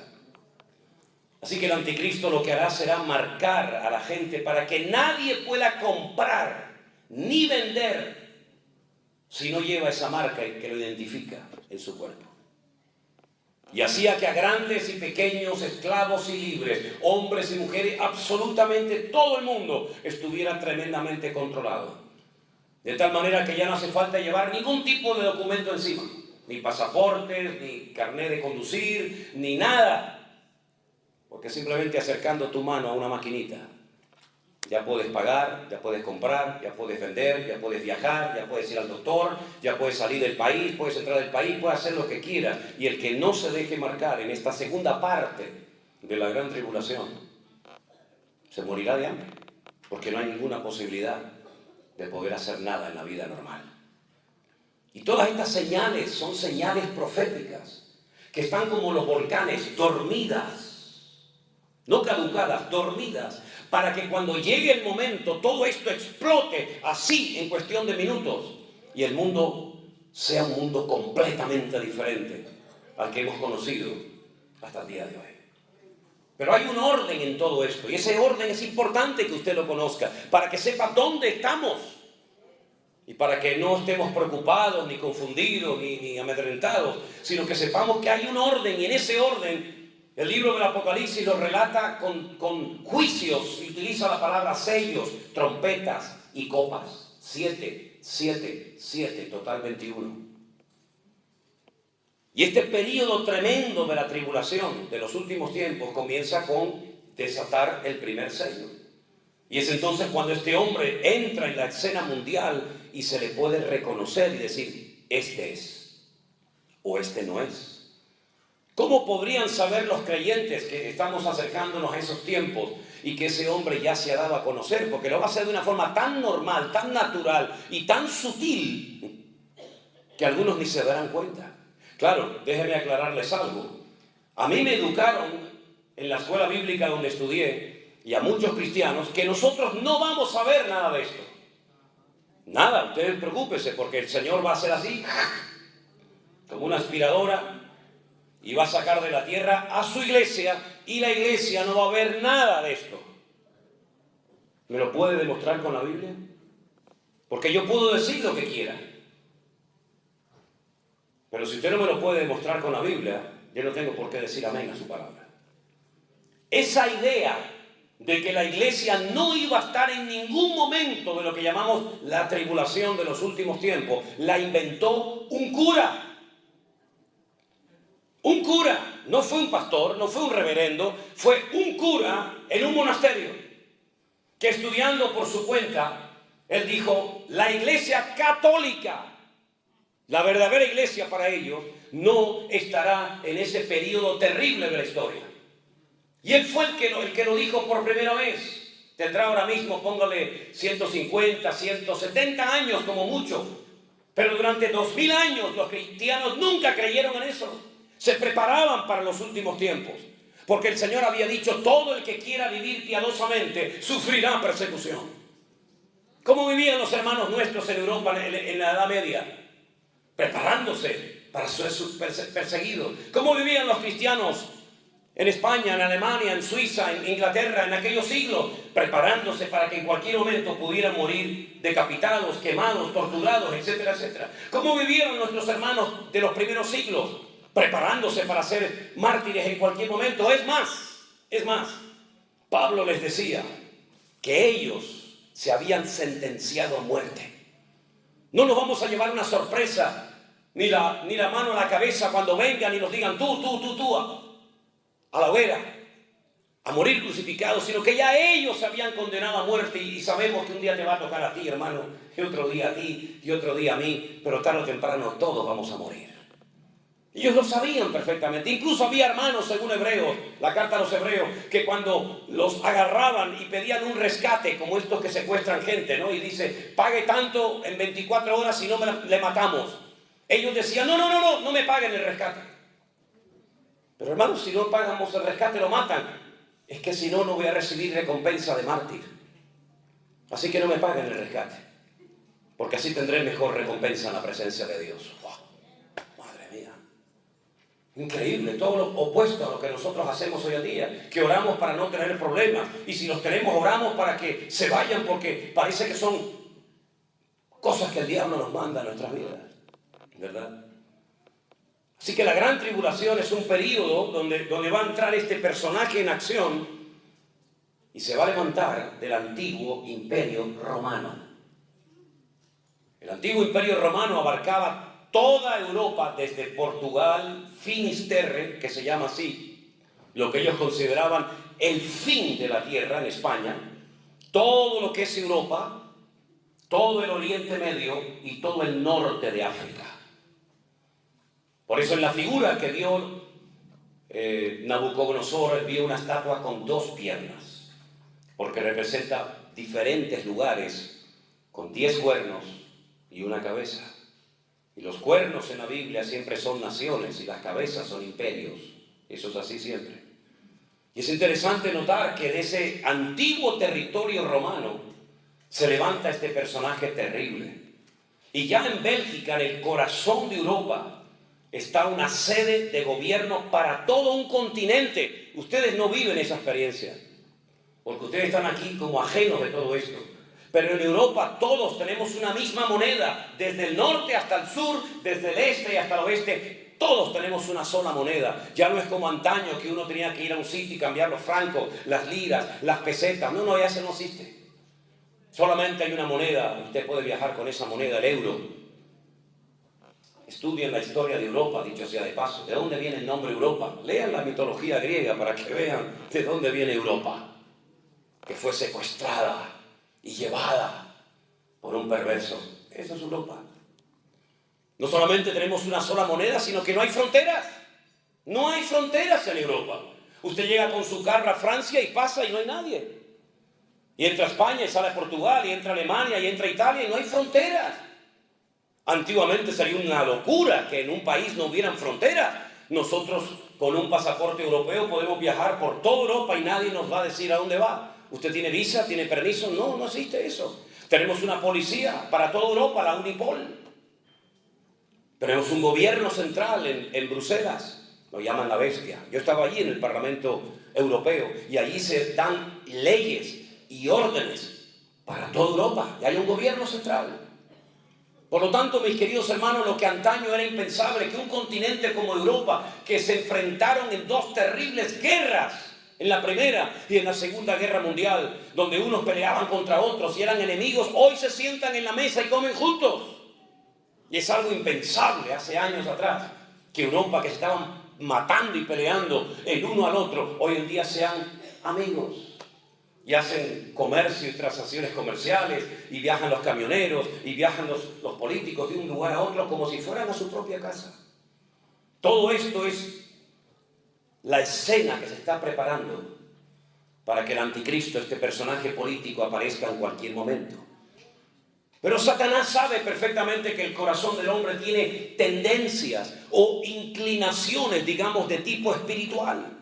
Así que el anticristo lo que hará será marcar a la gente para que nadie pueda comprar ni vender si no lleva esa marca que lo identifica en su cuerpo. Y hacía que a grandes y pequeños, esclavos y libres, hombres y mujeres, absolutamente todo el mundo estuviera tremendamente controlado. De tal manera que ya no hace falta llevar ningún tipo de documento encima. Ni pasaportes, ni carnet de conducir, ni nada. Porque simplemente acercando tu mano a una maquinita, ya puedes pagar, ya puedes comprar, ya puedes vender, ya puedes viajar, ya puedes ir al doctor, ya puedes salir del país, puedes entrar del país, puedes hacer lo que quieras. Y el que no se deje marcar en esta segunda parte de la gran tribulación, se morirá de hambre, porque no hay ninguna posibilidad de poder hacer nada en la vida normal. Y todas estas señales son señales proféticas, que están como los volcanes, dormidas, no caducadas, dormidas, para que cuando llegue el momento todo esto explote así en cuestión de minutos y el mundo sea un mundo completamente diferente al que hemos conocido hasta el día de hoy. Pero hay un orden en todo esto y ese orden es importante que usted lo conozca para que sepa dónde estamos y para que no estemos preocupados, ni confundidos, ni amedrentados, sino que sepamos que hay un orden y en ese orden el libro del Apocalipsis lo relata con juicios y utiliza la palabra sellos, trompetas y copas. 7, 7, 7, total 21. Y este periodo tremendo de la tribulación de los últimos tiempos comienza con desatar el primer sello. Y es entonces cuando este hombre entra en la escena mundial y se le puede reconocer y decir, este es, o este no es. ¿Cómo podrían saber los creyentes que estamos acercándonos a esos tiempos y que ese hombre ya se ha dado a conocer? Porque lo va a hacer de una forma tan normal, tan natural y tan sutil que algunos ni se darán cuenta. Claro, déjenme aclararles algo. A mí me educaron en la escuela bíblica donde estudié y a muchos cristianos que nosotros no vamos a ver nada de esto. Nada, ustedes preocúpense porque el Señor va a hacer así, como una aspiradora, y va a sacar de la tierra a su iglesia y la iglesia no va a ver nada de esto. ¿Me lo puede demostrar con la Biblia? Porque yo puedo decir lo que quiera. Pero si usted no me lo puede demostrar con la Biblia, yo no tengo por qué decir amén a su palabra. Esa idea de que la iglesia no iba a estar en ningún momento de lo que llamamos la tribulación de los últimos tiempos, la inventó un cura. Un cura, no fue un pastor, no fue un reverendo, fue un cura en un monasterio que estudiando por su cuenta, él dijo, la iglesia católica, la verdadera iglesia para ellos, no estará en ese periodo terrible de la historia. Y él fue el que lo dijo por primera vez. Tendrá ahora mismo, póngale 150, 170 años como mucho. Pero durante 2000 años los cristianos nunca creyeron en eso. Se preparaban para los últimos tiempos. Porque el Señor había dicho, todo el que quiera vivir piadosamente sufrirá persecución. ¿Cómo vivían los hermanos nuestros en Europa en la Edad Media? Preparándose para ser perseguidos. ¿Cómo vivían los cristianos en España, en Alemania, en Suiza, en Inglaterra, en aquellos siglos? Preparándose para que en cualquier momento pudieran morir decapitados, quemados, torturados, etcétera, etcétera. ¿Cómo vivieron nuestros hermanos de los primeros siglos? Preparándose para ser mártires en cualquier momento. Es más, Pablo les decía que ellos se habían sentenciado a muerte. No nos vamos a llevar una sorpresa, ni la mano a la cabeza cuando vengan y nos digan tú, a la hoguera, a morir crucificados, sino que ya ellos se habían condenado a muerte y sabemos que un día te va a tocar a ti, hermano, y otro día a ti, y otro día a mí, pero tarde o temprano todos vamos a morir. Ellos lo sabían perfectamente. Incluso había hermanos, según Hebreos, la carta a los Hebreos, que cuando los agarraban y pedían un rescate, como estos que secuestran gente, ¿no? Y dice, pague tanto en 24 horas si no le matamos. Ellos decían, no me paguen el rescate. Pero hermanos, si no pagamos el rescate, lo matan. Es que si no, no voy a recibir recompensa de mártir. Así que no me paguen el rescate, porque así tendré mejor recompensa en la presencia de Dios. Increíble, todo lo opuesto a lo que nosotros hacemos hoy en día, que oramos para no tener problemas, y si los tenemos oramos para que se vayan, porque parece que son cosas que el diablo nos manda a nuestras vidas, ¿verdad? Así que la gran tribulación es un periodo donde va a entrar este personaje en acción y se va a levantar del antiguo imperio romano. El antiguo imperio romano abarcaba toda Europa, desde Portugal, Finisterre, que se llama así, lo que ellos consideraban el fin de la tierra en España, todo lo que es Europa, todo el Oriente Medio y todo el norte de África. Por eso en la figura que vio Nabucodonosor, vio una estatua con 2 piernas, porque representa diferentes lugares con 10 cuernos y una cabeza. Y los cuernos en la Biblia siempre son naciones y las cabezas son imperios. Eso es así siempre. Y es interesante notar que de ese antiguo territorio romano se levanta este personaje terrible. Y ya en Bélgica, en el corazón de Europa, está una sede de gobierno para todo un continente. Ustedes no viven esa experiencia, porque ustedes están aquí como ajenos de todo esto. Pero en Europa todos tenemos una misma moneda, desde el norte hasta el sur, desde el este hasta el oeste, todos tenemos una sola moneda. Ya no es como antaño que uno tenía que ir a un sitio y cambiar los francos, las liras, las pesetas. No, ya eso no existe. Solamente hay una moneda, usted puede viajar con esa moneda, el euro. Estudien la historia de Europa, dicho sea de paso. ¿De dónde viene el nombre Europa? Lean la mitología griega para que vean de dónde viene Europa, que fue secuestrada y llevada por un perverso. Eso es Europa. No solamente tenemos una sola moneda, sino que no hay fronteras. No hay fronteras en Europa. Usted llega con su carro a Francia y pasa y no hay nadie. Y entra a España y sale a Portugal, y entra a Alemania y entra a Italia y no hay fronteras. Antiguamente sería una locura que en un país no hubieran fronteras. Nosotros con un pasaporte europeo podemos viajar por toda Europa y nadie nos va a decir a dónde va. ¿Usted tiene visa? ¿Tiene permiso? No existe eso. Tenemos una policía para toda Europa, la Unipol. Tenemos un gobierno central en Bruselas, lo llaman la bestia. Yo estaba allí en el Parlamento Europeo y allí se dan leyes y órdenes para toda Europa. Y hay un gobierno central. Por lo tanto, mis queridos hermanos, lo que antaño era impensable, que un continente como Europa, que se enfrentaron en 2 terribles guerras, en la Primera y en la Segunda Guerra Mundial, donde unos peleaban contra otros y eran enemigos, hoy se sientan en la mesa y comen juntos. Y es algo impensable hace años atrás, que Europa, que se estaban matando y peleando el uno al otro, hoy en día sean amigos. Y hacen comercio y transacciones comerciales, y viajan los camioneros, y viajan los políticos de un lugar a otro como si fueran a su propia casa. Todo esto es la escena que se está preparando para que el anticristo, este personaje político, aparezca en cualquier momento. Pero Satanás sabe perfectamente que el corazón del hombre tiene tendencias o inclinaciones, digamos, de tipo espiritual.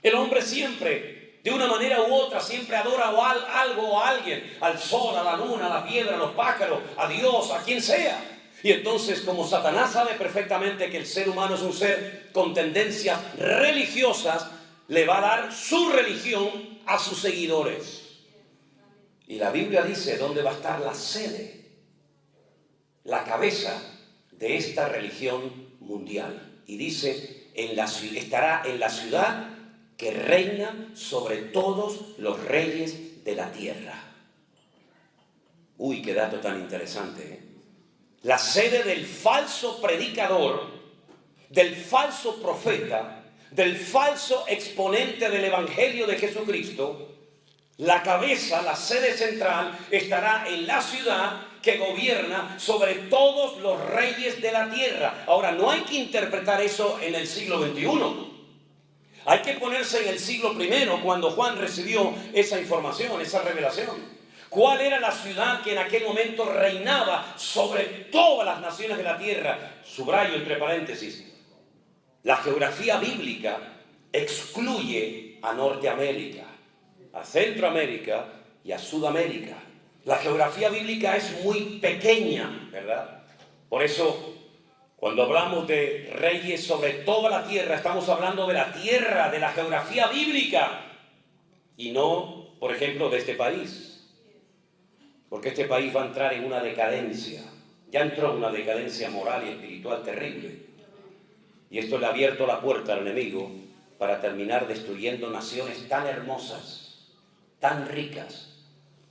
El hombre siempre, de una manera u otra, siempre adora algo o a alguien, al sol, a la luna, a la piedra, a los pájaros, a Dios, a quien sea. Y entonces, como Satanás sabe perfectamente que el ser humano es un ser con tendencias religiosas, le va a dar su religión a sus seguidores. Y la Biblia dice dónde va a estar la sede, la cabeza de esta religión mundial. Y dice, estará en la ciudad que reina sobre todos los reyes de la tierra. Uy, qué dato tan interesante, ¿eh? La sede del falso predicador, del falso profeta, del falso exponente del Evangelio de Jesucristo. La cabeza, la sede central, estará en la ciudad que gobierna sobre todos los reyes de la tierra. Ahora, no hay que interpretar eso en el siglo XXI. Hay que ponerse en el siglo I, cuando Juan recibió esa información, esa revelación. ¿Cuál era la ciudad que en aquel momento reinaba sobre todas las naciones de la tierra? Subrayo entre paréntesis. La geografía bíblica excluye a Norteamérica, a Centroamérica y a Sudamérica. La geografía bíblica es muy pequeña, ¿verdad? Por eso, cuando hablamos de reyes sobre toda la tierra, estamos hablando de la tierra, de la geografía bíblica, y no, por ejemplo, de este país. Porque este país va a entrar en una decadencia. Ya entró en una decadencia moral y espiritual terrible. Y esto le ha abierto la puerta al enemigo para terminar destruyendo naciones tan hermosas, tan ricas,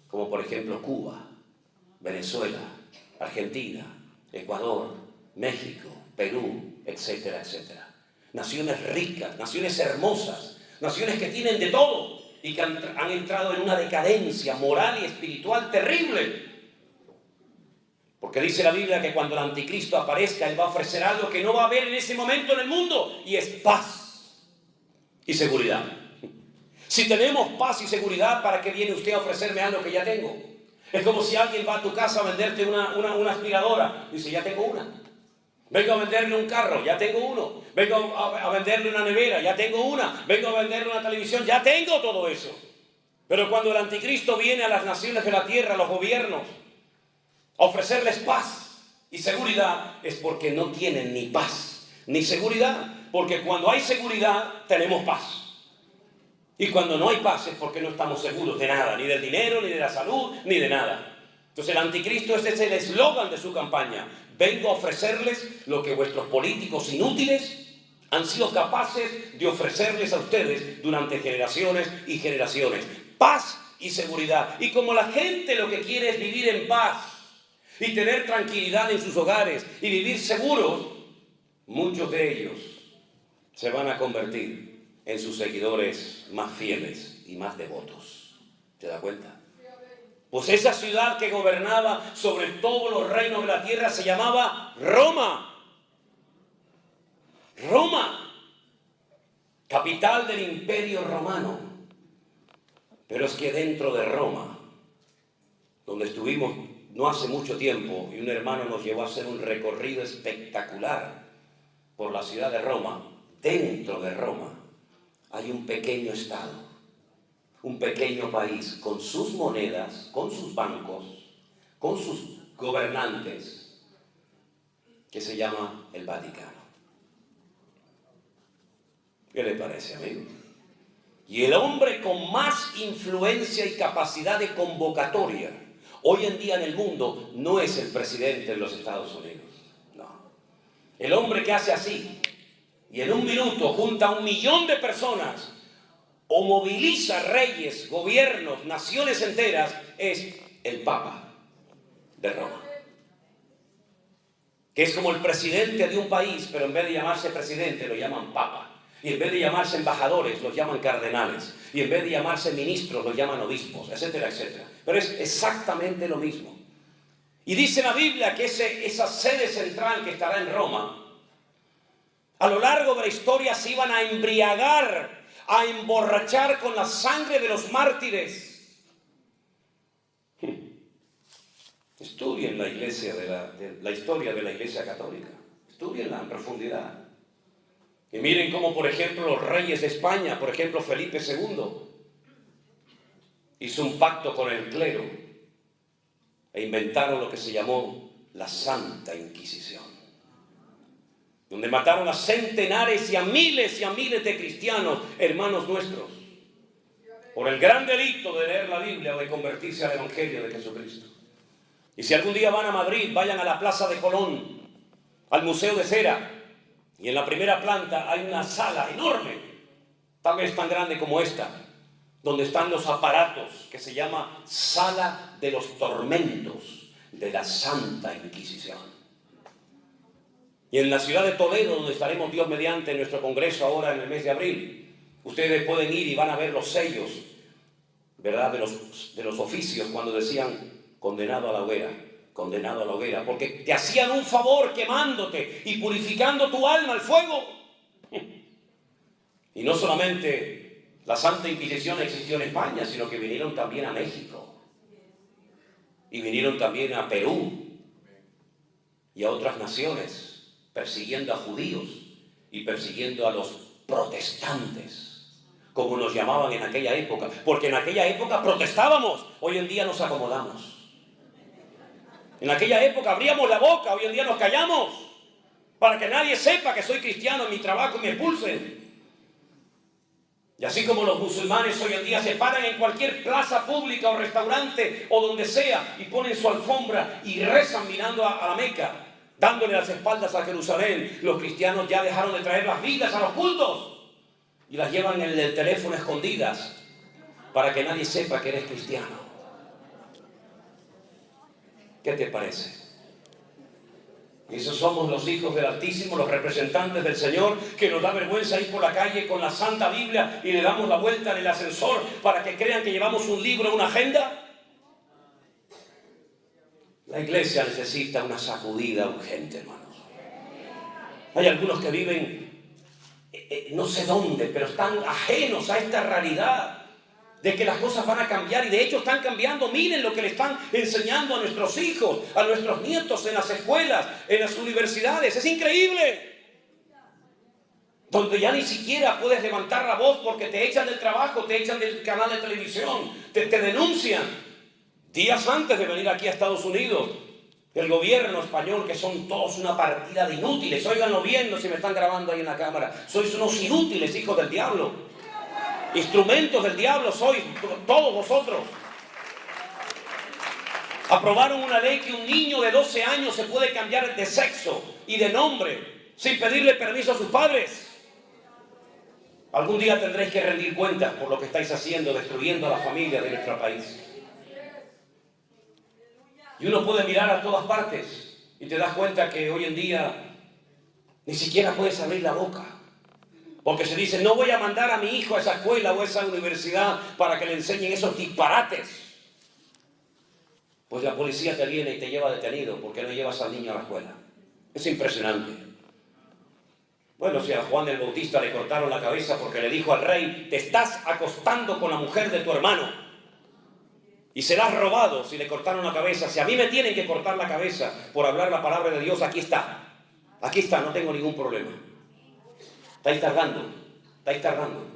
como por ejemplo Cuba, Venezuela, Argentina, Ecuador, México, Perú, etcétera, etcétera. Naciones ricas, naciones hermosas, naciones que tienen de todo y que han entrado en una decadencia moral y espiritual terrible. Porque dice la Biblia que cuando el anticristo aparezca, él va a ofrecer algo que no va a haber en ese momento en el mundo, y es paz y seguridad. Si tenemos paz y seguridad, ¿para qué viene usted a ofrecerme algo que ya tengo? Es como si alguien va a tu casa a venderte una aspiradora. Dice, ya tengo una. Vengo a venderle un carro, ya tengo uno. Vengo a venderle una nevera, ya tengo una. Vengo a venderle una televisión, ya tengo todo eso. Pero cuando el anticristo viene a las naciones de la tierra, a los gobiernos, a ofrecerles paz y seguridad, es porque no tienen ni paz ni seguridad. Porque cuando hay seguridad, tenemos paz. Y cuando no hay paz es porque no estamos seguros de nada, ni del dinero, ni de la salud, ni de nada. Entonces el anticristo, este es el eslogan de su campaña. Vengo a ofrecerles lo que vuestros políticos inútiles han sido capaces de ofrecerles a ustedes durante generaciones y generaciones. Paz y seguridad. Y como la gente lo que quiere es vivir en paz y tener tranquilidad en sus hogares y vivir seguros, muchos de ellos se van a convertir en sus seguidores más fieles y más devotos. ¿Te das cuenta? Pues esa ciudad que gobernaba sobre todos los reinos de la tierra se llamaba Roma. Roma, capital del Imperio Romano. Pero es que dentro de Roma, donde estuvimos no hace mucho tiempo, y un hermano nos llevó a hacer un recorrido espectacular por la ciudad de Roma, dentro de Roma hay un pequeño estado, un pequeño país, con sus monedas, con sus bancos, con sus gobernantes, que se llama el Vaticano. ¿Qué le parece, amigo? Y el hombre con más influencia y capacidad de convocatoria hoy en día en el mundo no es el presidente de los Estados Unidos, no. El hombre que hace así y en un minuto junta a 1 millón de personas o moviliza reyes, gobiernos, naciones enteras, es el Papa de Roma. Que es como el presidente de un país, pero en vez de llamarse presidente lo llaman Papa. Y en vez de llamarse embajadores, los llaman cardenales. Y en vez de llamarse ministros, los llaman obispos, etcétera, etcétera. Pero es exactamente lo mismo. Y dice la Biblia que esa sede central que estará en Roma, a lo largo de la historia se iban a embriagar, a emborrachar con la sangre de los mártires. Estudien la iglesia la historia de la Iglesia Católica. Estudienla en profundidad. Y miren cómo, por ejemplo, los reyes de España, por ejemplo, Felipe II, hizo un pacto con el clero e inventaron lo que se llamó la Santa Inquisición, donde mataron a centenares y a miles de cristianos, hermanos nuestros, por el gran delito de leer la Biblia o de convertirse al Evangelio de Jesucristo. Y si algún día van a Madrid, vayan a la Plaza de Colón, al Museo de Cera, y en la primera planta hay una sala enorme, tal vez tan grande como esta, donde están los aparatos, que se llama Sala de los Tormentos de la Santa Inquisición. Y en la ciudad de Toledo, donde estaremos Dios mediante en nuestro congreso ahora en el mes de abril, ustedes pueden ir y van a ver los sellos, ¿verdad?, de los oficios cuando decían condenado a la hoguera, condenado a la hoguera, porque te hacían un favor quemándote y purificando tu alma al fuego. Y no solamente la Santa Inquisición existió en España, sino que vinieron también a México, y vinieron también a Perú y a otras naciones, persiguiendo a judíos y persiguiendo a los protestantes, como nos llamaban en aquella época, porque en aquella época protestábamos, hoy en día nos acomodamos. En aquella época abríamos la boca, hoy en día nos callamos, para que nadie sepa que soy cristiano en mi trabajo y me expulsen. Y así como los musulmanes hoy en día se paran en cualquier plaza pública o restaurante o donde sea y ponen su alfombra y rezan mirando a la Meca, dándole las espaldas a Jerusalén, los cristianos ya dejaron de traer las vidas a los cultos y las llevan en el teléfono escondidas para que nadie sepa que eres cristiano. ¿Qué te parece? Esos somos los hijos del Altísimo, los representantes del Señor, que nos da vergüenza ir por la calle con la Santa Biblia y le damos la vuelta en el ascensor para que crean que llevamos un libro, una agenda. La iglesia necesita una sacudida urgente, hermanos. Hay algunos que viven no sé dónde, pero están ajenos a esta realidad de que las cosas van a cambiar, y de hecho están cambiando. Miren lo que le están enseñando a nuestros hijos, a nuestros nietos en las escuelas, en las universidades. Es increíble. Donde ya ni siquiera puedes levantar la voz porque te echan del trabajo, te echan del canal de televisión, te denuncian. Días antes de venir aquí a Estados Unidos, el gobierno español, que son todos una partida de inútiles, óiganlo bien, no, si me están grabando ahí en la cámara, sois unos inútiles, hijos del diablo. Instrumentos del diablo sois todos vosotros. Aprobaron una ley que un niño de 12 años se puede cambiar de sexo y de nombre sin pedirle permiso a sus padres. Algún día tendréis que rendir cuentas por lo que estáis haciendo, destruyendo a la familia de nuestro país. Y uno puede mirar a todas partes y te das cuenta que hoy en día ni siquiera puedes abrir la boca. Porque se dice, no voy a mandar a mi hijo a esa escuela o a esa universidad para que le enseñen esos disparates. Pues la policía te viene y te lleva detenido porque no llevas al niño a la escuela. Es impresionante. Bueno, si a Juan el Bautista le cortaron la cabeza porque le dijo al rey, te estás acostando con la mujer de tu hermano y se la has robado, si le cortaron la cabeza. Si a mí me tienen que cortar la cabeza por hablar la palabra de Dios, aquí está. Aquí está, no tengo ningún problema. Estáis tardando.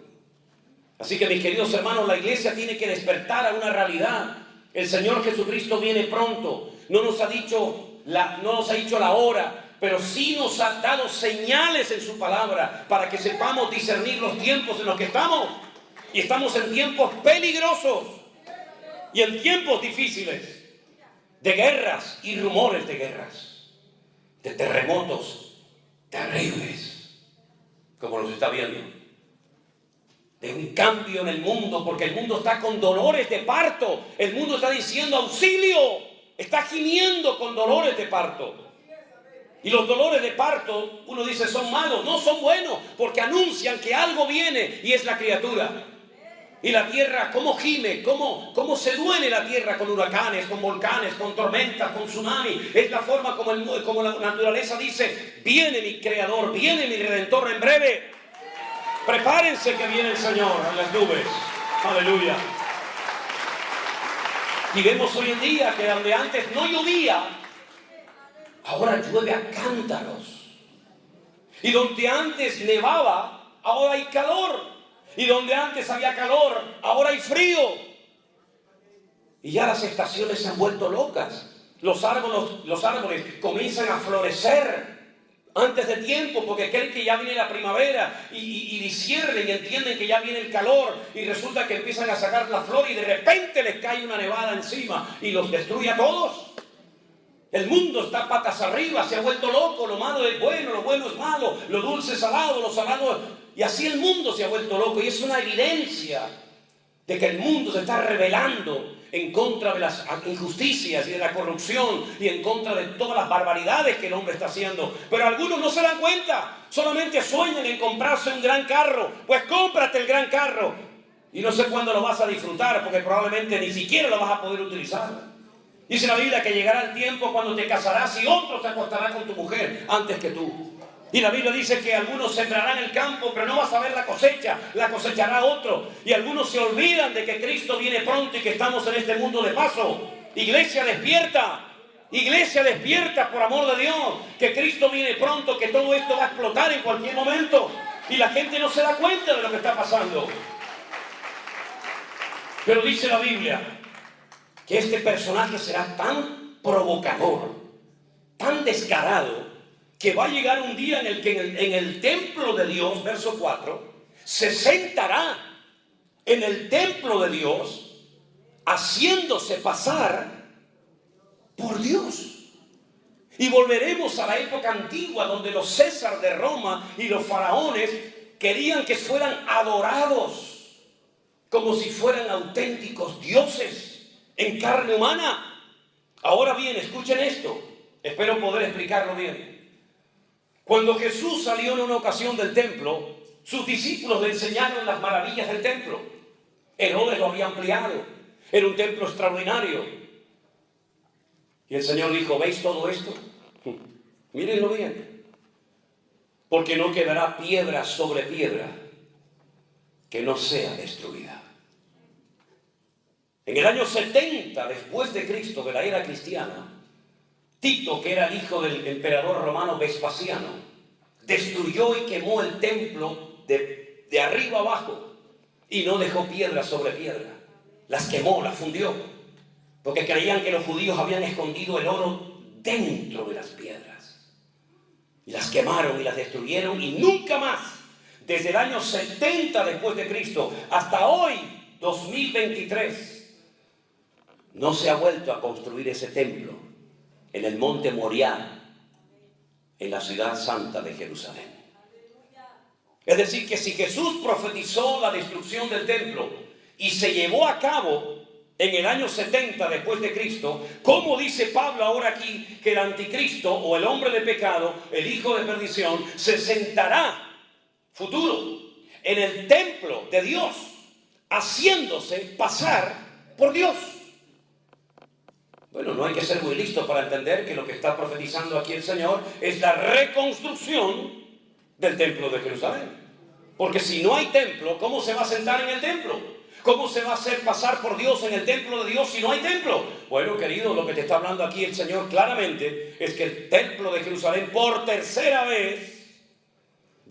Así que, mis queridos hermanos, la iglesia tiene que despertar a una realidad. El Señor Jesucristo viene pronto. No nos ha dicho la hora, pero sí nos ha dado señales en su palabra para que sepamos discernir los tiempos en los que estamos. Y estamos en tiempos peligrosos y en tiempos difíciles, de guerras y rumores de guerras, de terremotos terribles, como los está viendo, de un cambio en el mundo, porque el mundo está con dolores de parto. El mundo está diciendo auxilio, está gimiendo con dolores de parto. Y los dolores de parto, uno dice, son malos. No, son buenos, porque anuncian que algo viene y es la criatura. Y la tierra, cómo gime, cómo se duele la tierra con huracanes, con volcanes, con tormentas, con tsunami. Es la forma como la naturaleza dice, viene mi creador, viene mi redentor en breve. Prepárense que viene el Señor en las nubes. Aleluya. Y vemos hoy en día que donde antes no llovía, ahora llueve a cántaros. Y donde antes nevaba, ahora hay calor. Y donde antes había calor, ahora hay frío. Y ya las estaciones se han vuelto locas. Los árboles comienzan a florecer antes de tiempo porque creen que ya viene la primavera y disciernen y entienden que ya viene el calor y resulta que empiezan a sacar la flor y de repente les cae una nevada encima y los destruye a todos. El mundo está patas arriba, se ha vuelto loco, lo malo es bueno, lo bueno es malo, lo dulce es salado, lo salado... Y así el mundo se ha vuelto loco y es una evidencia de que el mundo se está rebelando en contra de las injusticias y de la corrupción y en contra de todas las barbaridades que el hombre está haciendo. Pero algunos no se dan cuenta, solamente sueñan en comprarse un gran carro. Pues cómprate el gran carro y no sé cuándo lo vas a disfrutar porque probablemente ni siquiera lo vas a poder utilizar. Dice la Biblia que llegará el tiempo cuando te casarás y otro se acostará con tu mujer antes que tú. Y la Biblia dice que algunos sembrarán el campo, pero no vas a ver la cosecha, la cosechará otro. Y algunos se olvidan de que Cristo viene pronto y que estamos en este mundo de paso. Iglesia, despierta. Iglesia, despierta, por amor de Dios. Que Cristo viene pronto, que todo esto va a explotar en cualquier momento. Y la gente no se da cuenta de lo que está pasando. Pero dice la Biblia que este personaje será tan provocador, tan descarado, que va a llegar un día en el que en el templo de Dios, verso 4, se sentará en el templo de Dios haciéndose pasar por Dios. Y volveremos a la época antigua donde los César de Roma y los faraones querían que fueran adorados como si fueran auténticos dioses en carne humana. Ahora bien, escuchen esto, espero poder explicarlo bien. Cuando Jesús salió en una ocasión del templo, sus discípulos le enseñaron las maravillas del templo. Herodes lo había ampliado. Era un templo extraordinario. Y el Señor dijo, ¿veis todo esto? Mírenlo bien. Porque no quedará piedra sobre piedra que no sea destruida. En el año 70 después de Cristo, de la era cristiana, Tito, que era el hijo del emperador romano Vespasiano, destruyó y quemó el templo de arriba abajo y no dejó piedra sobre piedra. Las quemó, las fundió, porque creían que los judíos habían escondido el oro dentro de las piedras. Y las quemaron y las destruyeron y nunca más, desde el año 70 después de Cristo hasta hoy, 2023, no se ha vuelto a construir ese templo en el monte Moriah, en la ciudad santa de Jerusalén. Es decir, que si Jesús profetizó la destrucción del templo y se llevó a cabo en el año 70 después de Cristo, ¿cómo dice Pablo ahora aquí que el anticristo o el hombre de pecado, el hijo de perdición, se sentará, futuro, en el templo de Dios, haciéndose pasar por Dios? Bueno, no hay que ser muy listo para entender que lo que está profetizando aquí el Señor es la reconstrucción del templo de Jerusalén. Porque si no hay templo, ¿cómo se va a sentar en el templo? ¿Cómo se va a hacer pasar por Dios en el templo de Dios si no hay templo? Bueno, querido, lo que te está hablando aquí el Señor claramente es que el templo de Jerusalén por tercera vez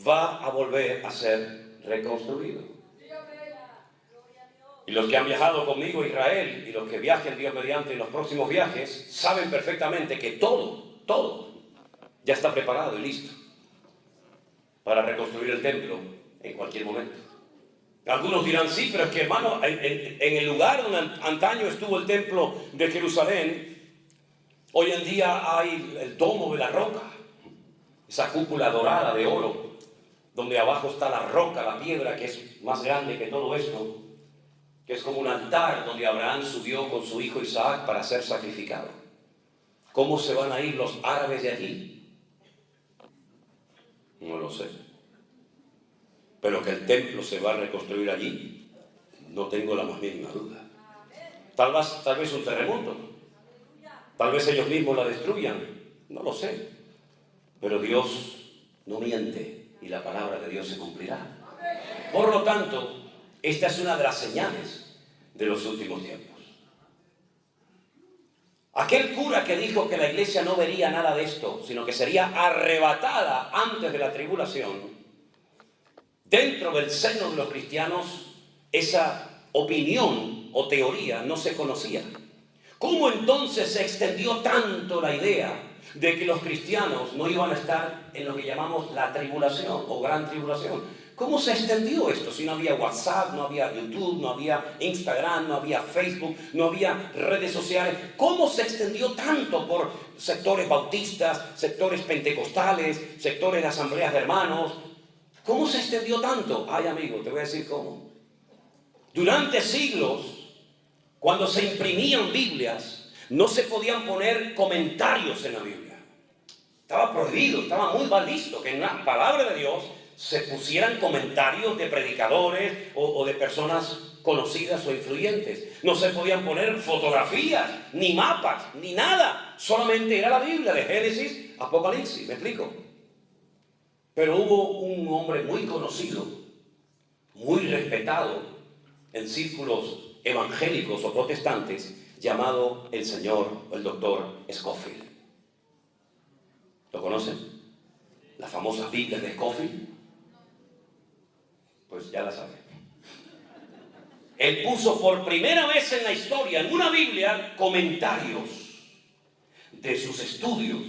va a volver a ser reconstruido. Y los que han viajado conmigo a Israel y los que viajen Dios mediante en los próximos viajes saben perfectamente que todo ya está preparado y listo para reconstruir el templo en cualquier momento. Algunos dirán, sí, pero es que hermano, en el lugar donde antaño estuvo el templo de Jerusalén, hoy en día hay el domo de la roca, esa cúpula dorada de oro, donde abajo está la roca, la piedra que es más grande que todo esto, que es como un altar donde Abraham subió con su hijo Isaac para ser sacrificado. ¿Cómo se van a ir los árabes de allí? No lo sé. Pero que el templo se va a reconstruir allí, no tengo la más mínima duda. Tal vez un terremoto. Tal vez ellos mismos la destruyan. No lo sé. Pero Dios no miente y la palabra de Dios se cumplirá. Por lo tanto, esta es una de las señales de los últimos tiempos. Aquel cura que dijo que la iglesia no vería nada de esto, sino que sería arrebatada antes de la tribulación, dentro del seno de los cristianos, esa opinión o teoría no se conocía. ¿Cómo entonces se extendió tanto la idea de que los cristianos no iban a estar en lo que llamamos la tribulación o gran tribulación? ¿Cómo se extendió esto? Si no había WhatsApp, no había YouTube, no había Instagram, no había Facebook, no había redes sociales. ¿Cómo se extendió tanto por sectores bautistas, sectores pentecostales, sectores de asambleas de hermanos? ¿Cómo se extendió tanto? Ay, amigo, te voy a decir cómo. Durante siglos, cuando se imprimían Biblias, no se podían poner comentarios en la Biblia. Estaba prohibido, estaba muy mal visto que en la palabra de Dios se pusieran comentarios de predicadores o de personas conocidas o influyentes. No se podían poner fotografías, ni mapas, ni nada. Solamente era la Biblia, de Génesis, Apocalipsis. ¿Me explico? Pero hubo un hombre muy conocido, muy respetado en círculos evangélicos o protestantes, llamado el señor, el doctor Scofield. ¿Lo conocen? Las famosas Biblias de Scofield. Pues ya la saben. Él puso por primera vez en la historia, en una Biblia, comentarios de sus estudios,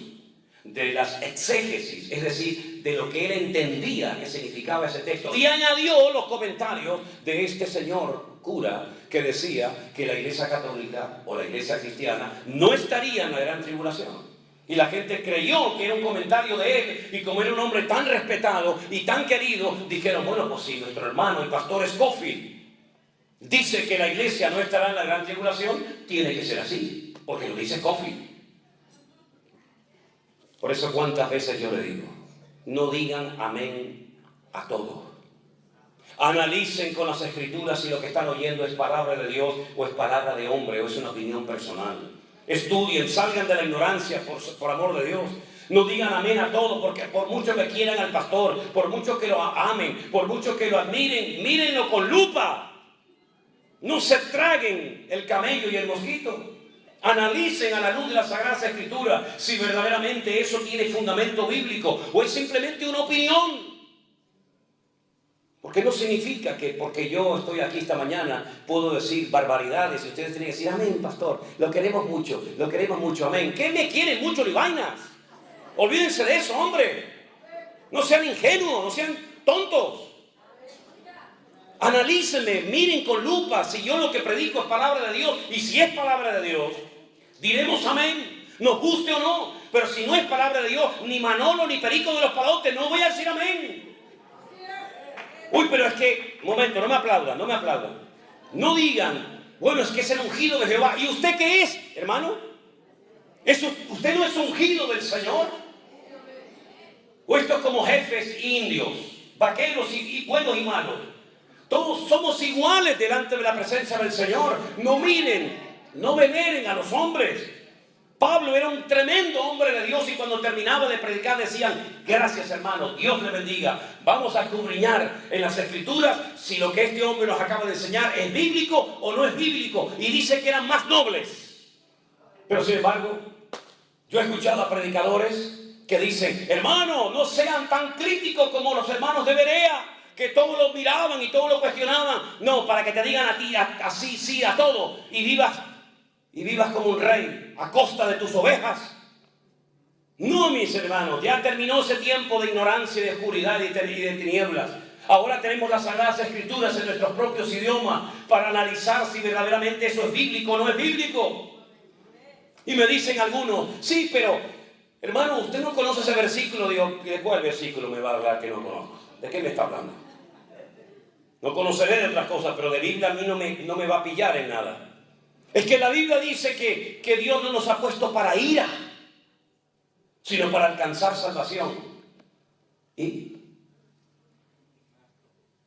de las exégesis, es decir, de lo que él entendía que significaba ese texto. Y añadió los comentarios de este señor cura que decía que la iglesia católica o la iglesia cristiana no estaría en la gran tribulación. Y la gente creyó que era un comentario de él, y como era un hombre tan respetado y tan querido, dijeron, bueno, pues si nuestro hermano, el pastor Scofield, dice que la iglesia no estará en la gran tribulación, tiene que ser así, porque lo dice Scofield. Por eso cuántas veces yo le digo, no digan amén a todo. Analicen con las escrituras si lo que están oyendo es palabra de Dios o es palabra de hombre o es una opinión personal. Estudien, salgan de la ignorancia por amor de Dios. No digan amén a todo, porque por mucho que quieran al pastor, por mucho que lo amen, por mucho que lo admiren, mírenlo con lupa. No se traguen el camello y el mosquito. Analicen a la luz de la Sagrada Escritura si verdaderamente eso tiene fundamento bíblico o es simplemente una opinión. Porque no significa que porque yo estoy aquí esta mañana puedo decir barbaridades y ustedes tienen que decir amén, pastor, lo queremos mucho, amén. ¿Qué me quieren mucho ni vainas? Olvídense de eso, hombre. No sean ingenuos, no sean tontos. Analícenme, miren con lupa si yo lo que predico es palabra de Dios, y si es palabra de Dios, diremos amén, nos guste o no. Pero si no es palabra de Dios, ni Manolo ni Perico de los Palotes, no voy a decir amén. Uy, pero es que, momento, no me aplaudan. No digan, bueno, es que es el ungido de Jehová. ¿Y usted qué es, hermano? ¿Usted no es ungido del Señor? ¿O esto es como jefes indios, vaqueros y buenos y malos? Todos somos iguales delante de la presencia del Señor. No miren, no veneren a los hombres. Pablo era un tremendo hombre de Dios y cuando terminaba de predicar decían, gracias hermano, Dios le bendiga. Vamos a escudriñar en las escrituras si lo que este hombre nos acaba de enseñar es bíblico o no es bíblico. Y dice que eran más nobles. Pero sin embargo, yo he escuchado a predicadores que dicen, hermano, no sean tan críticos como los hermanos de Berea, que todos lo miraban y todos lo cuestionaban. No, para que te digan a ti así, sí, a todo, y vivas como un rey a costa de tus ovejas. No, mis hermanos, ya terminó ese tiempo de ignorancia y de oscuridad y de tinieblas. Ahora tenemos las Sagradas Escrituras en nuestros propios idiomas para analizar si verdaderamente eso es bíblico o no es bíblico. Y me dicen algunos, sí, pero hermano, usted no conoce ese versículo. Digo, ¿de cuál versículo me va a hablar que no conozco? ¿De qué me está hablando? No conoceré de otras cosas, pero de Biblia a mí no me va a pillar en nada. Es que la Biblia dice que Dios no nos ha puesto para ira, sino para alcanzar salvación. Y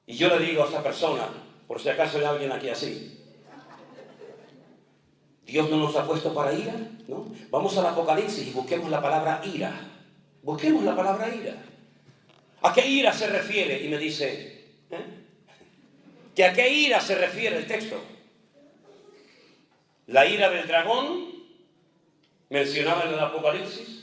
yo le digo a esta persona, por si acaso hay alguien aquí así, Dios no nos ha puesto para ira, ¿no? Vamos al Apocalipsis y busquemos la palabra ira. Busquemos la palabra ira. ¿A qué ira se refiere? Y me dice, ¿que a qué ira se refiere el texto? ¿La ira del dragón? mencionada en el Apocalipsis,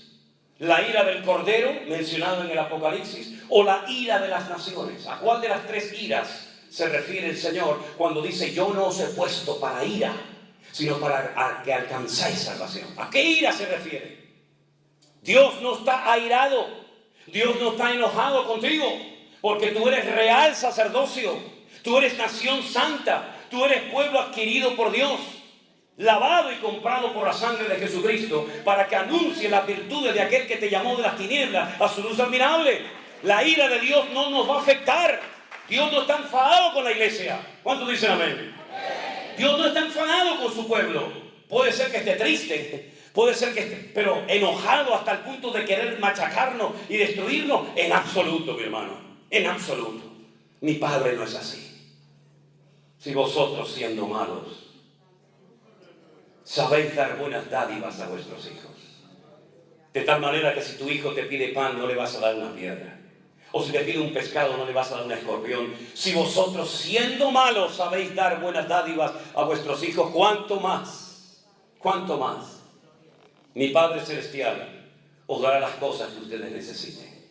la ira del Cordero, mencionada en el Apocalipsis, o la ira de las naciones. ¿A cuál de las tres iras se refiere el Señor cuando dice: yo no os he puesto para ira, sino para que alcanzáis salvación? ¿A qué ira se refiere? Dios no está airado, Dios no está enojado contigo, porque tú eres real sacerdocio, tú eres nación santa, tú eres pueblo adquirido por Dios, lavado y comprado por la sangre de Jesucristo, para que anuncie las virtudes de aquel que te llamó de las tinieblas a su luz admirable. La ira de Dios no nos va a afectar. Dios no está enfadado con la iglesia. ¿Cuántos dicen amén? Dios no está enfadado con su pueblo. Puede ser que esté triste, puede ser que esté, pero enojado hasta el punto de querer machacarnos y destruirnos, en absoluto, mi hermano, en absoluto. Mi Padre no es así. Si vosotros, siendo malos, sabéis dar buenas dádivas a vuestros hijos, de tal manera que si tu hijo te pide pan, no le vas a dar una piedra, o si te pide un pescado, no le vas a dar un escorpión. Si vosotros, siendo malos, sabéis dar buenas dádivas a vuestros hijos, ¿cuánto más? ¿Cuánto más? Mi Padre Celestial os dará las cosas que ustedes necesiten.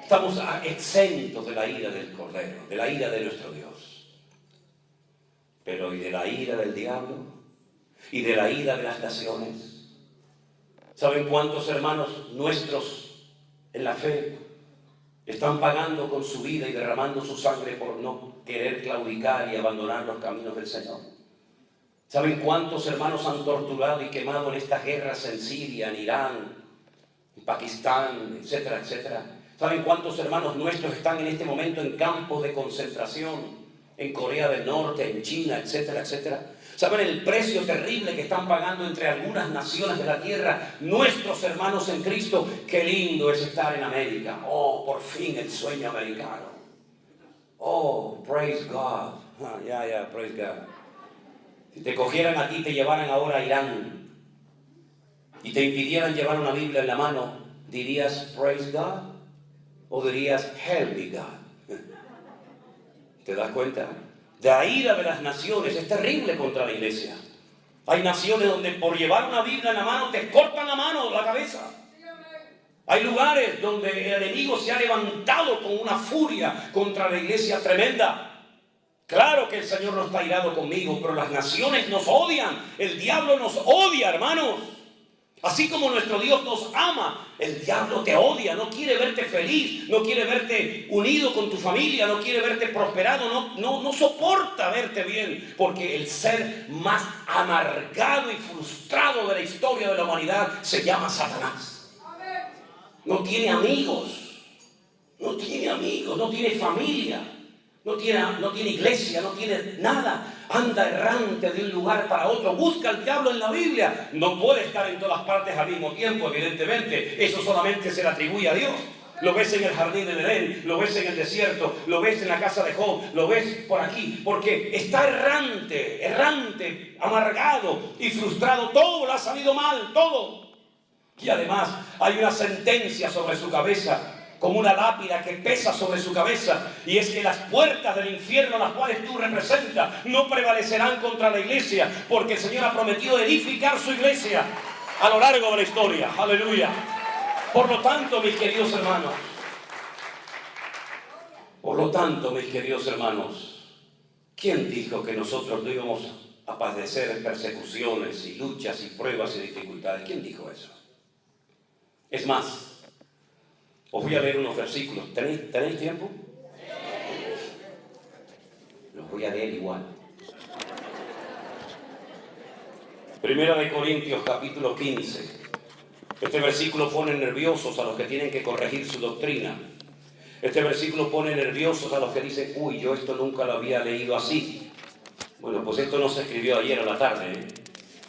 Estamos exentos de la ira del Cordero, de la ira de nuestro Dios. Pero ¿y de la ira del diablo? ¿Y de la ira de las naciones? ¿Saben cuántos hermanos nuestros en la fe están pagando con su vida y derramando su sangre por no querer claudicar y abandonar los caminos del Señor? ¿Saben cuántos hermanos han torturado y quemado en estas guerras en Siria, en Irán, en Pakistán, etcétera, etcétera? ¿Saben cuántos hermanos nuestros están en este momento en campos de concentración en Corea del Norte, en China, etcétera, etcétera? ¿Saben el precio terrible que están pagando entre algunas naciones de la tierra nuestros hermanos en Cristo? Qué lindo es estar en América. Oh, por fin el sueño americano. Oh, praise God. Praise God. Si te cogieran a ti, te llevaran ahora a Irán y te impidieran llevar una Biblia en la mano, ¿dirías praise God? ¿O dirías help me God? ¿Te das cuenta? La ira de las naciones es terrible contra la iglesia. Hay naciones donde por llevar una Biblia en la mano te cortan la mano, la cabeza. Hay lugares donde el enemigo se ha levantado con una furia contra la iglesia tremenda. Claro que el Señor no está airado conmigo, pero las naciones nos odian. El diablo nos odia, hermanos. Así como nuestro Dios nos ama, el diablo te odia, no quiere verte feliz, no quiere verte unido con tu familia, no quiere verte prosperado, no soporta verte bien, porque el ser más amargado y frustrado de la historia de la humanidad se llama Satanás. No tiene amigos, no tiene familia, no tiene iglesia, no tiene nada. Anda errante de un lugar para otro. Busca al diablo en la Biblia. No puede estar en todas partes al mismo tiempo, evidentemente. Eso solamente se le atribuye a Dios. Lo ves en el jardín de Edén, lo ves en el desierto, lo ves en la casa de Job, lo ves por aquí, porque está errante, amargado y frustrado. Todo le ha salido mal, todo. Y además hay una sentencia sobre su cabeza, como una lápida que pesa sobre su cabeza, y es que las puertas del infierno, las cuales tú representas, no prevalecerán contra la iglesia, porque el Señor ha prometido edificar su iglesia a lo largo de la historia. Aleluya. Por lo tanto, mis queridos hermanos, ¿quién dijo que nosotros no íbamos a padecer persecuciones y luchas y pruebas y dificultades? ¿Quién dijo eso? Es más, os voy a leer unos versículos. ¿Tenéis tiempo? Los voy a leer igual. Primera de Corintios, capítulo 15. Este versículo pone nerviosos a los que tienen que corregir su doctrina. Este versículo pone nerviosos a los que dicen: uy, yo esto nunca lo había leído así. Bueno, pues esto no se escribió ayer a la tarde, ¿eh?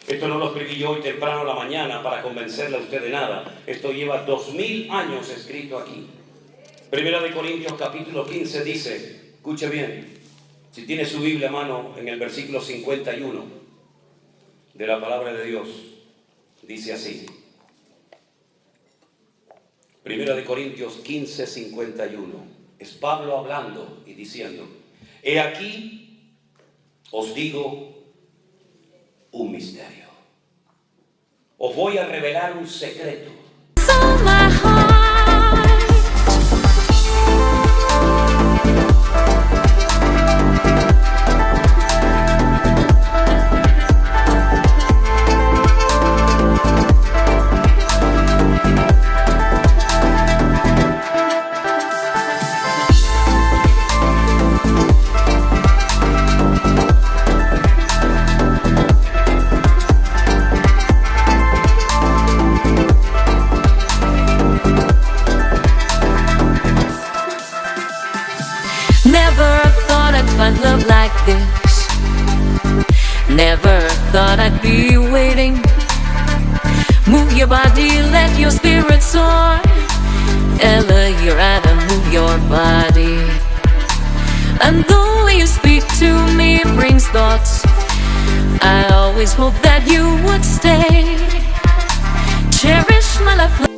Esto no lo escribí yo hoy temprano a la mañana para convencerle a usted de nada. Esto lleva 2000 años escrito aquí. Primera de Corintios capítulo 15 dice, escuche bien, si tiene su Biblia a mano, en el versículo 51 de la palabra de Dios, dice así. Primera de Corintios 15, 51. Es Pablo hablando y diciendo: he aquí, os digo un misterio. os voy a revelar un secreto. Never thought I'd find love like this. Never thought I'd be waiting. Move your body, let your spirit soar. Ella, you're out and move your body. And the way you speak to me brings thoughts. I always hoped that you would stay. Cherish my life.